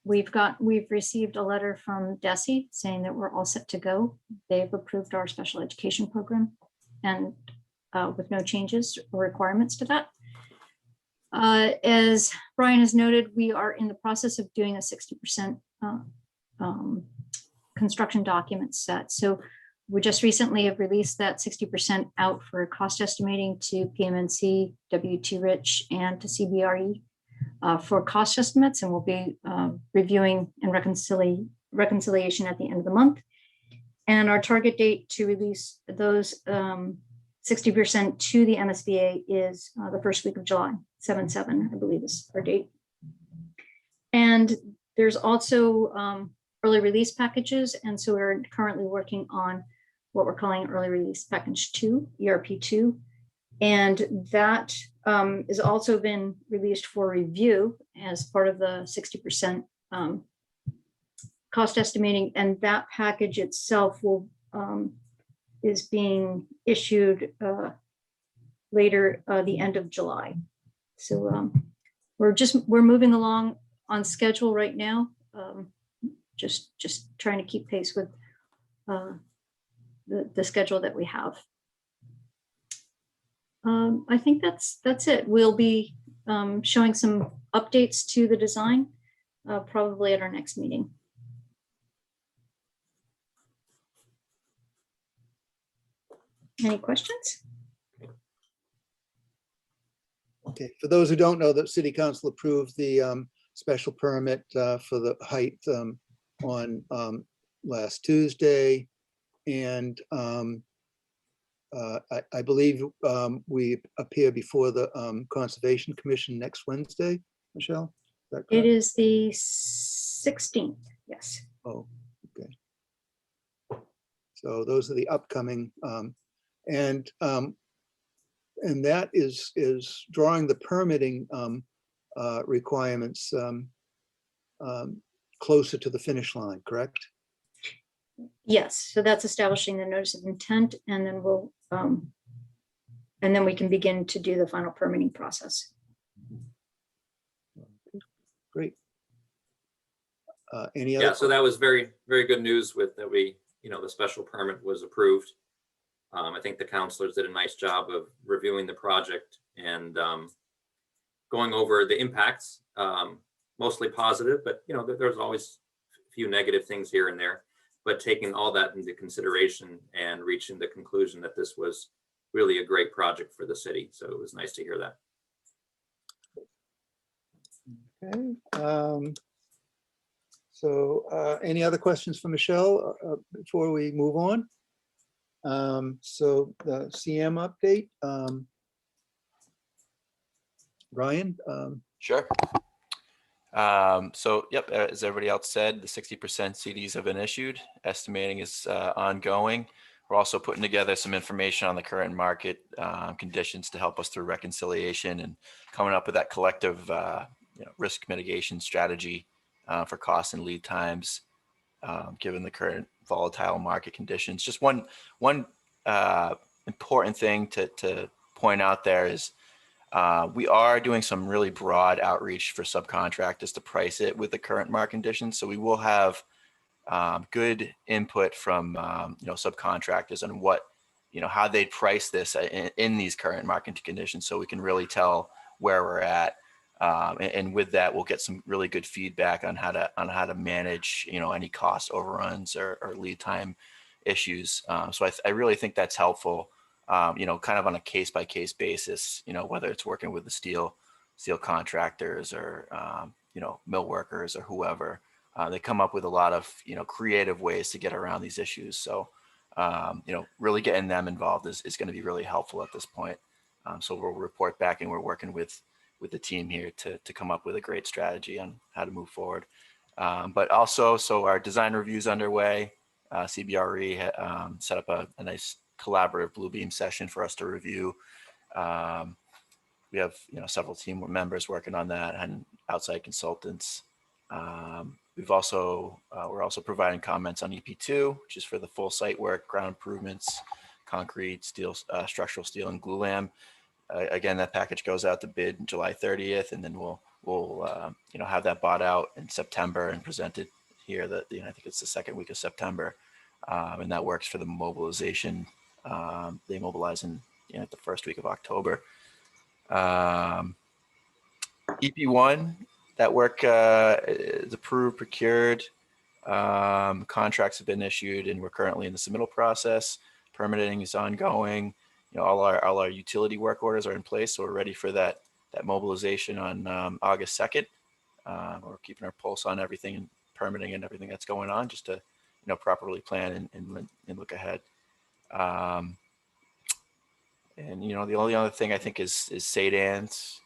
We've received a letter from DESE saying that we're all set to go. They've approved our special education program and with no changes or requirements to that. As Brian has noted, we are in the process of doing a 60% construction document set. So we just recently have released that 60% out for cost estimating to PMNC, WT Rich, and to CBRE for cost estimates, and we'll be reviewing and reconciliation at the end of the month. And our target date to release those 60% to the MSBA is the first week of July, 7/7, I believe is our date. And there's also early release packages. And so we're currently working on what we're calling early release package 2, ERP2. And that has also been released for review as part of the 60% cost estimating. And that package itself will is being issued later the end of July. So we're moving along on schedule right now. Just trying to keep pace with the schedule that we have. I think that's it. We'll be showing some updates to the design, probably at our next meeting. Any questions? Okay, for those who don't know, the city council approved the special permit for the height on last Tuesday. And I believe we appear before the Conservation Commission next Wednesday, Michelle? Is that It correct? is the 16th, yes. Oh, okay. So those are the upcoming, and that is drawing the permitting requirements closer to the finish line, correct? Yes, so that's establishing the notice of intent, and then we'll, and then we can begin to do the final permitting process. Great. Any other? Yeah, so that was very, very good news with that we, the special permit was approved. I think the counselors did a nice job of reviewing the project and going over the impacts, mostly positive, but there's always a few negative things here and there, but taking all that into consideration and reaching the conclusion that this was really a great project for the city. So it was nice to hear that. Okay. So any other questions for Michelle before we move on? So the CM update, Ryan? Sure. So, yep, as everybody else said, the 60% CDs have been issued. Estimating is ongoing. We're also putting together some information on the current market conditions to help us through reconciliation and coming up with that collective risk mitigation strategy for costs and lead times, given the current volatile market conditions. Just one important thing to point out there is we are doing some really broad outreach for subcontractors to price it with the current market conditions. So we will have good input from subcontractors on what how they price this in these current market conditions, so we can really tell where we're at. And with that, we'll get some really good feedback on how to manage any cost overruns or lead time issues. So I really think that's helpful. Kind of on a case-by-case basis, whether it's working with the steel contractors or, mill workers or whoever, they come up with a lot of, creative ways to get around these issues. So, really getting them involved is going to be really helpful at this point. So we'll report back, and we're working with the team here to come up with a great strategy on how to move forward. But also, so our design review is underway. CBRE set up a nice collaborative Bluebeam session for us to review. We have several team members working on that and outside consultants. We're also providing comments on EP2, which is for the full site work, ground improvements, concrete, steel, structural steel, and glulam. Again, that package goes out to bid July 30th, and then we'll have that bought out in September and presented here. I think it's the second week of September, and that works for the mobilization. They mobilize in the first week of October. EP1, that work is approved, procured. Contracts have been issued, and we're currently in the submittal process. Permitting is ongoing. All our utility work orders are in place, so we're ready for that mobilization on August 2nd. We're keeping our pulse on everything and permitting and everything that's going on, just to properly plan and look ahead. And the only other thing I think is SADANs.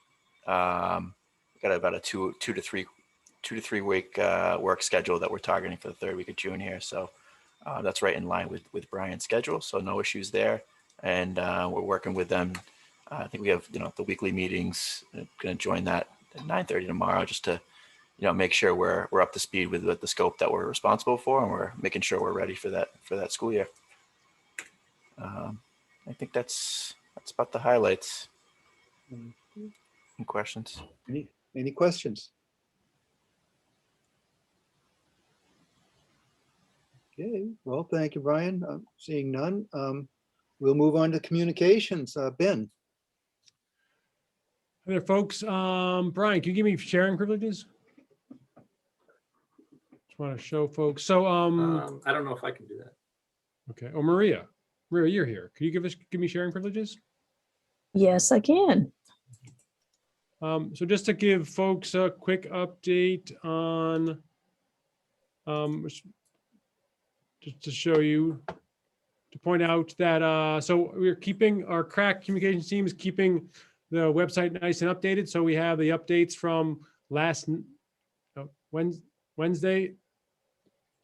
Got about a two to three week work schedule that we're targeting for the third week of June here. So that's right in line with Brian's schedule. So no issues there. And we're working with them. I think we have the weekly meetings. I'm going to join that at 9:30 tomorrow, just to make sure we're up to speed with the scope that we're responsible for, and we're making sure we're ready for that school year. I think that's about the highlights. Any questions? Any questions? Okay, well, thank you, Brian. Seeing none, we'll move on to communications. Ben. Hi there, folks. Brian, can you give me sharing privileges? Just want to show folks. So, I don't know if I can do that. okay. Oh, Maria, you're here. Can you give me sharing privileges? Yes, I can. So just to give folks a quick update on, just to show you, to point out that, so we're keeping our crack communications team is keeping the website nice and updated. So we have the updates from last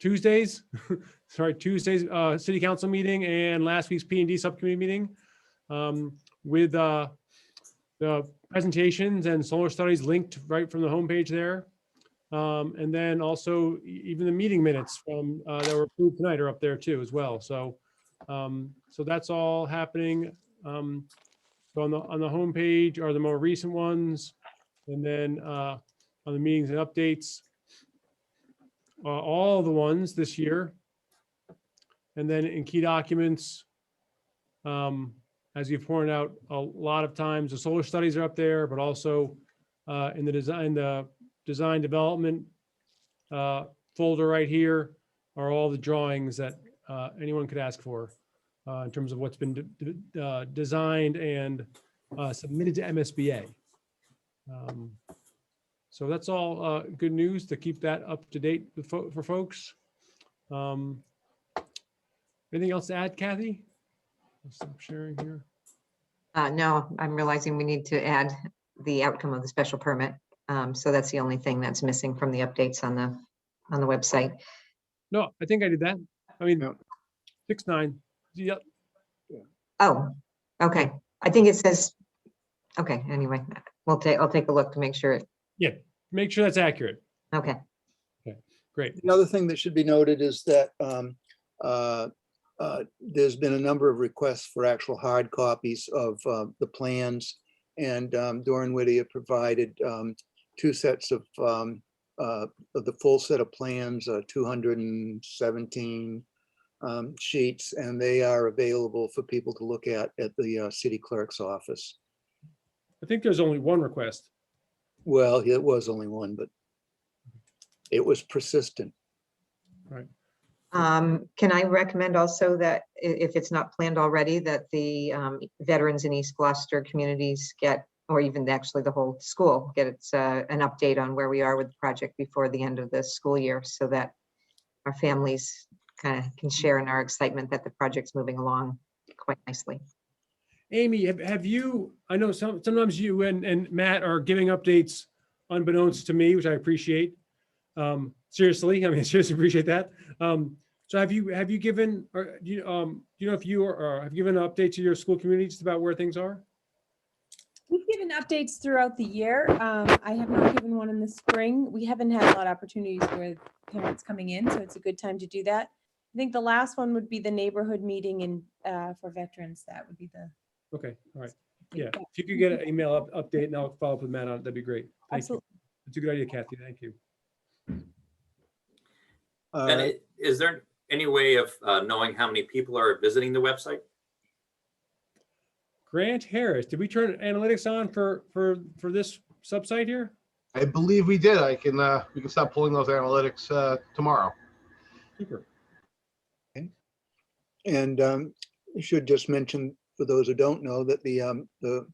Tuesday's city council meeting and last week's P&D subcommittee meeting, with the presentations and solar studies linked right from the homepage there. And then also even the meeting minutes from that were approved tonight are up there too as well. So so that's all happening. So on the homepage are the more recent ones, and then on the meetings and updates, all the ones this year. And then in key documents, as you've pointed out a lot of times, the solar studies are up there, but also in the design development folder right here are all the drawings that anyone could ask for in terms of what's been designed and submitted to MSBA. So that's all good news to keep that up to date for folks. Anything else to add, Kathy? I'll stop sharing here. No, I'm realizing we need to add the outcome of the special permit. So that's the only thing that's missing from the updates on the website. No, I think I did that. I mean, Yeah. 6-9. Yep. Oh, okay. I think it says, okay, anyway, I'll take a look to make sure. Make sure that's accurate. Okay. Great. The other thing that should be noted is that there's been a number of requests for actual hard copies of the plans, and Doran Whittier provided 2 sets of the full set of plans, 217 sheets, and they are available for people to look at the city clerk's office. I think there's only one request. Well, it was only one, but it was persistent. Right. Can I recommend also that if it's not planned already, that the veterans in East Gloucester communities get, or even actually the whole school, get an update on where we are with the project before the end of the school year, so that our families kind of can share in our excitement that the project's moving along quite nicely. Amy, have you, I know sometimes you and Matt are giving updates unbeknownst to me, which I appreciate. Seriously, I mean, seriously appreciate that. So have you given, or do you know if you have given an update to your school community just about where things are? We've given updates throughout the year. I have not given one in the spring. We haven't had a lot of opportunities with parents coming in, so it's a good time to do that. I think the last one would be the neighborhood meeting in for veterans. That would be the. Okay, all right. Yeah, if you could get an email update and I'll follow up with Matt on it, that'd be great. Thank Absolutely. you. That's a good idea, Kathy. Thank you. And is there any way of knowing how many people are visiting the website? Grant Harris, did we turn analytics on for this subsite here? I believe we did. We can start pulling those analytics tomorrow. Super. And you should just mention, for those who don't know, that the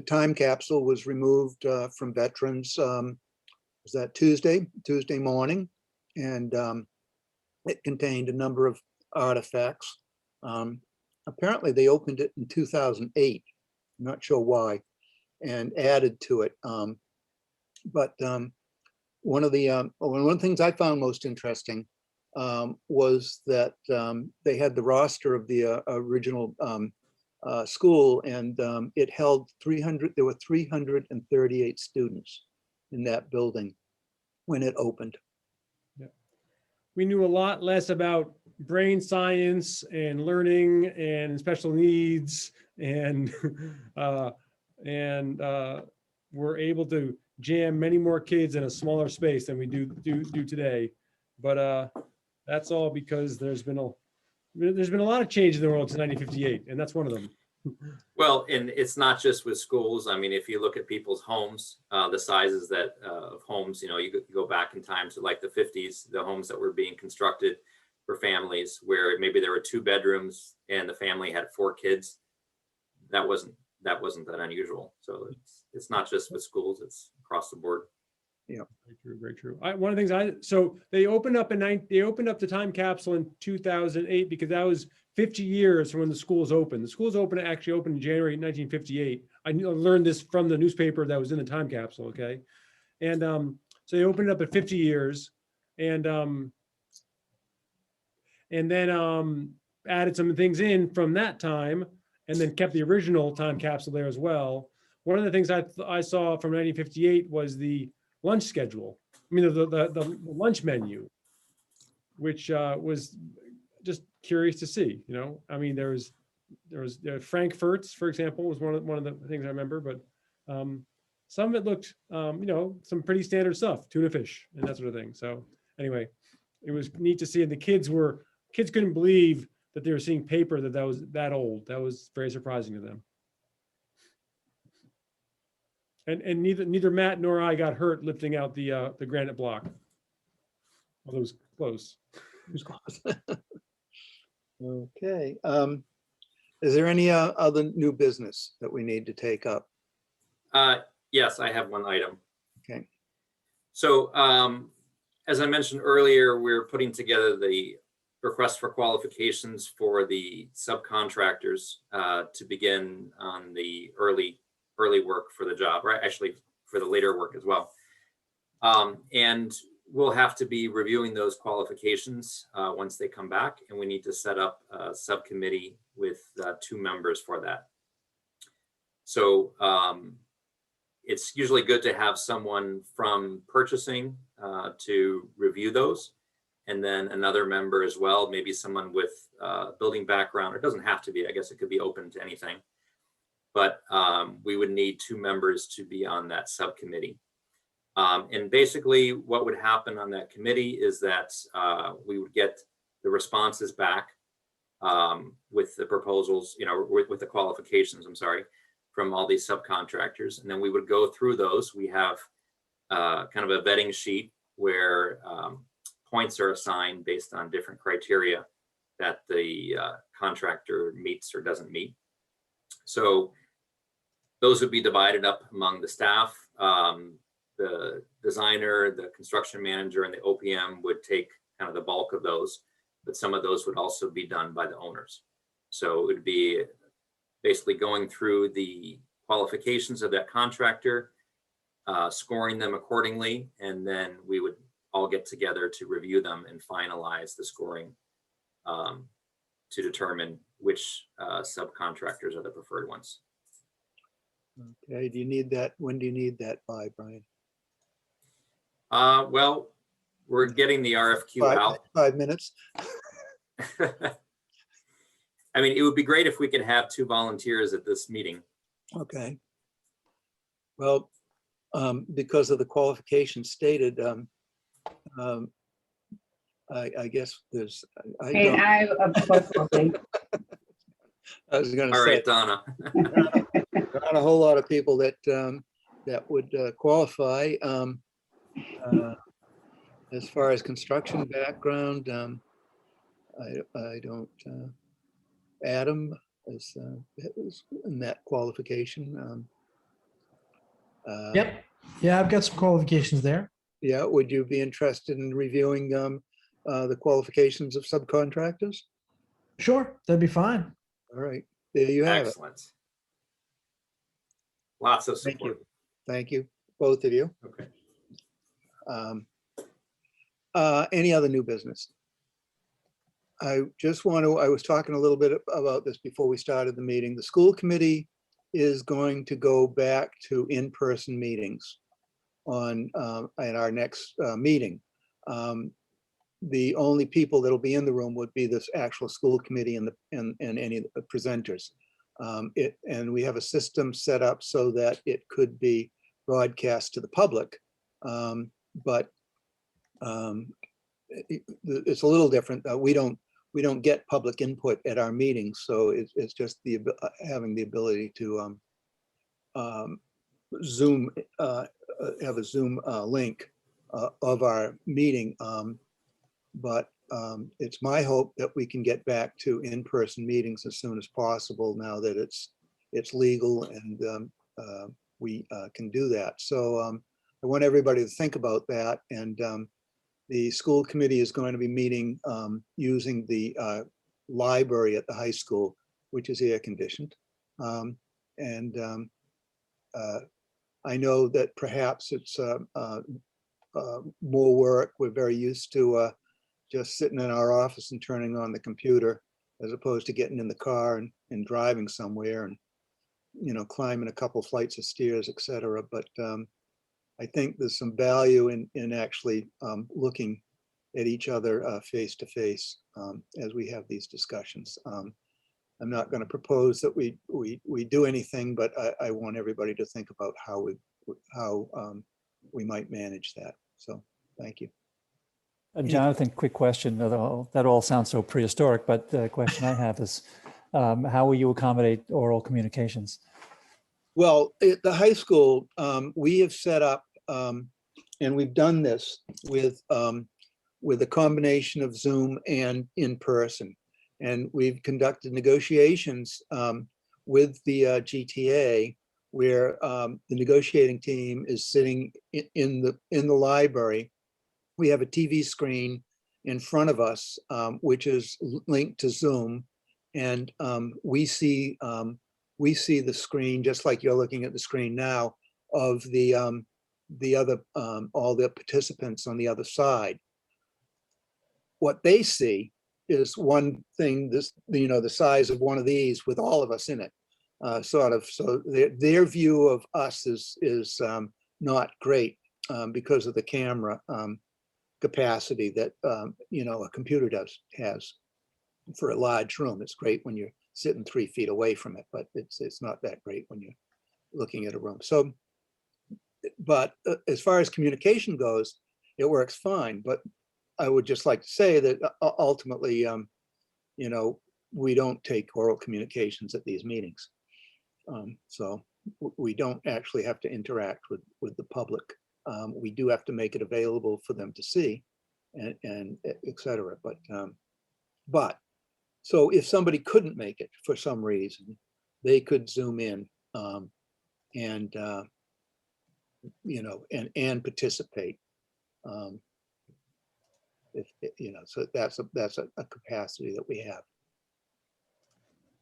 time capsule was removed from veterans. Was that Tuesday morning? And it contained a number of artifacts. Apparently they opened it in 2008. I'm not sure why, and added to it. But one of the things I found most interesting was that they had the roster of the original school, and it held 300. There were 338 students in that building when it opened. Yeah. We knew a lot less about brain science and learning and special needs, and we're able to jam many more kids in a smaller space than we do today. But that's all because there's been a lot of change in the world since 1958, and that's one of them. Well, and it's not just with schools. I mean, if you look at people's homes, the sizes that of homes, you know, you go back in time to like the 50s, the homes that were being constructed for families where maybe there were 2 bedrooms and the family had 4 kids. That wasn't that unusual. So it's not just with schools, it's across the board. Very true, very true. One of the things so they opened up the time capsule in 2008 because that was 50 years from when the schools opened. The schools actually opened in January 1958. I learned this from the newspaper that was in the time capsule, okay? And so they opened up at 50 years and then added some things in from that time and then kept the original time capsule there as well. One of the things I saw from 1958 was the lunch schedule. I mean, the lunch menu, which was just curious to see, you know. I mean, there was Frankfurt's, for example, was one of the things I remember, but some of it looked, you know, some pretty standard stuff, tuna fish and that sort of thing. So anyway, it was neat to see. And the kids couldn't believe that they were seeing paper that was that old. That was very surprising to them. And neither Matt nor I got hurt lifting out the granite block. Although it was close. It was close. Okay. Is there any other new business that we need to take up? Yes, I have one item. Okay. So as I mentioned earlier, we're putting together the request for qualifications for the subcontractors to begin on the early work for the job, right? Actually, for the later work as well. And we'll have to be reviewing those qualifications once they come back, and we need to set up a subcommittee with 2 members for that. So it's usually good to have someone from purchasing to review those, and then another member as well, maybe someone with building background. It doesn't have to be, I guess it could be open to anything. But we would need 2 members to be on that subcommittee. And basically what would happen on that committee is that we would get the responses back with the proposals, you know, with the qualifications, I'm sorry, from all these subcontractors. And then we would go through those. We have kind of a vetting sheet where points are assigned based on different criteria that the contractor meets or doesn't meet. So those would be divided up among the staff. The designer, the construction manager, and the OPM would take kind of the bulk of those, but some of those would also be done by the owners. So it would be basically going through the qualifications of that contractor, scoring them accordingly, and then we would all get together to review them and finalize the scoring to determine which subcontractors are the preferred ones. Okay, do you need that? When do you need that by, Brian? Well, we're getting the RFQ out. 5 minutes. I mean, it would be great if we could have 2 volunteers at this meeting. Okay. Well, because of the qualifications stated, I guess there's. I was going to All say, right, Donna. not a whole lot of people that that would qualify. As far as construction background, I don't. Adam is in that qualification. Yep. Yeah, I've got some qualifications there. Yeah, would you be interested in reviewing the qualifications of subcontractors? Sure, that'd be fine. All right, there you have Excellent. Lots of Thank support. you. Thank you, both of you. Okay. Any other new business? I just want to, I was talking a little bit about this before we started the meeting. The school committee is going to go back to in-person meetings on at our next meeting. The only people that'll be in the room would be this actual school committee and any of the presenters. And we have a system set up so that it could be broadcast to the public, but it's a little different. We we don't get public input at our meetings. So it's just having the ability to Zoom, have a Zoom link of our meeting. But it's my hope that we can get back to in-person meetings as soon as possible now that it's legal and we can do that. So I want everybody to think about that. And the school committee is going to be meeting using the library at the high school, which is air conditioned. I know that perhaps it's more work. We're very used to just sitting in our office and turning on the computer as opposed to getting in the car and driving somewhere and, you know, climbing a couple flights of stairs, et cetera. But I think there's some value in actually looking at each other face to face as we have these discussions. I'm not going to propose that we do anything, but I want everybody to think about how we might manage that. So thank you. Jonathan, quick question. That all sounds so prehistoric, but the question I have is, how will you accommodate oral communications? Well, at the high school, we have set up, and we've done this with a combination of Zoom and in person. And we've conducted negotiations with the GTA, where the negotiating team is sitting in the library. We have a TV screen in front of us, which is linked to Zoom, and we see the screen just like you're looking at the screen now of the other all the participants on the other side. What they see is one thing, this, you know, the size of one of these with all of us in it, sort of. So their view of us is not great because of the camera capacity that you know, a computer has for a large room. It's great when you're sitting 3 feet away from it, but it's not that great when you're looking at a room. So, but as far as communication goes, it works fine. But I would just like to say that ultimately, you know, we don't take oral communications at these meetings. So we don't actually have to interact with the public. We do have to make it available for them to see and et cetera. But so if somebody couldn't make it for some reason, they could Zoom in and you know, and participate. If you know, so that's a capacity that we have.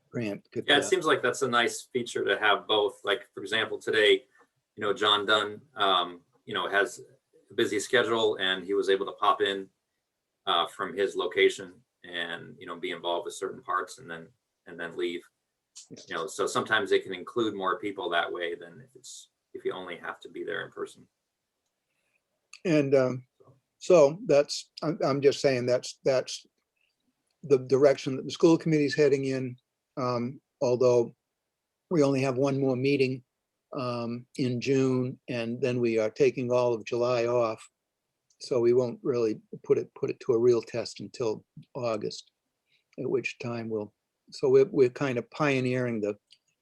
Grant could. Yeah, it seems like that's a nice feature to have both. Like, for example, today, you know, John Dunn, you know, has a busy schedule and he was able to pop in from his location and, you know, be involved with certain parts and then leave. You know, so sometimes it can include more people that way than if you only have to be there in person. And so that's, I'm just saying that's the direction that the school committee is heading in. Although we only have one more meeting in June, and then we are taking all of July off. So we won't really put it to a real test until August, at which time we're kind of pioneering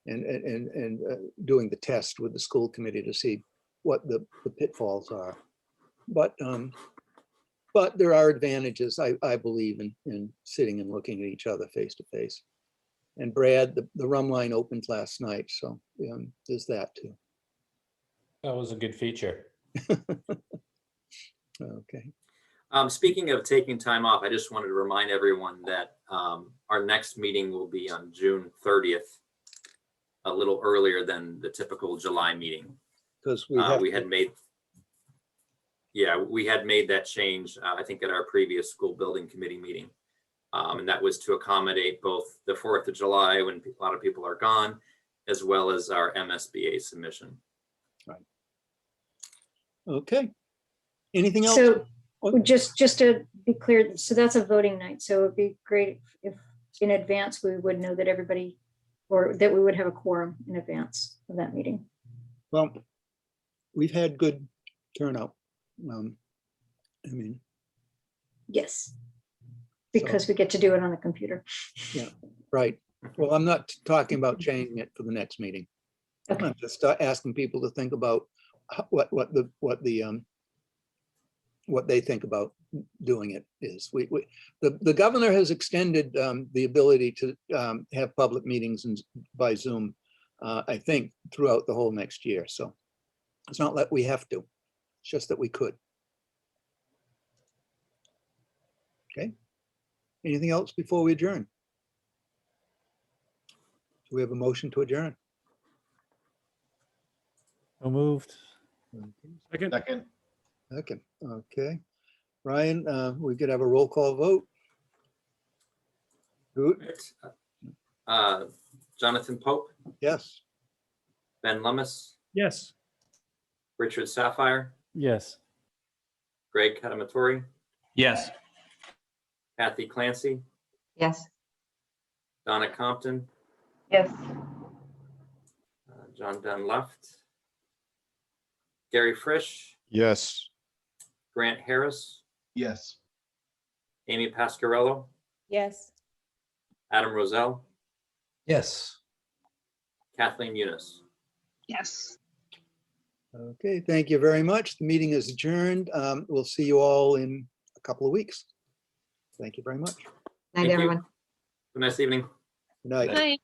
and doing the test with the school committee to see what the pitfalls are. But there are advantages, I believe, in sitting and looking at each other face to face. And Brad, the rum line opened last night, so there's that too. That was a good feature. Okay. Speaking of taking time off, I just wanted to remind everyone that our next meeting will be on June 30th, a little earlier than the typical July meeting. Because we had made that change, I think, at our previous school building committee meeting. And that was to accommodate both the 4th of July when a lot of people are gone, as well as our MSBA submission. Right. Okay. Anything else? So just to be clear, so that's a voting night. So it would be great if in advance we would know that everybody, or that we would have a quorum in advance of that meeting. Well, we've had good turnout. I mean, yes. because we get to do it on the computer. Right. Well, I'm not talking about changing it for the next meeting. Okay. I'm just asking people to think about what they think about doing it is. The governor has extended the ability to have public meetings by Zoom, I think, throughout the whole next year. So it's not that we have to, it's just that we could. Okay. Anything else before we adjourn? Do we have a motion to adjourn? So moved. Second, Second, Okay. Ryan, we could have a roll call vote. Good. Jonathan Pope, Yes. Ben Lummis, yes. Richard Sapphire, Yes. Greg Katamatori, Yes. Kathy Clancy, Yes. Donna Compton, Yes. John Dunn left, Gary Frisch, Yes. Grant Harris, yes. Amy Pasquarello, Yes. Adam Roselle, Yes. Kathleen Eunice. Yes. Okay, thank you very much. The meeting is adjourned. We'll see you all in a couple of weeks. Thank you very much. Night, Thank you. everyone. Have a nice evening. Good night. Good Night.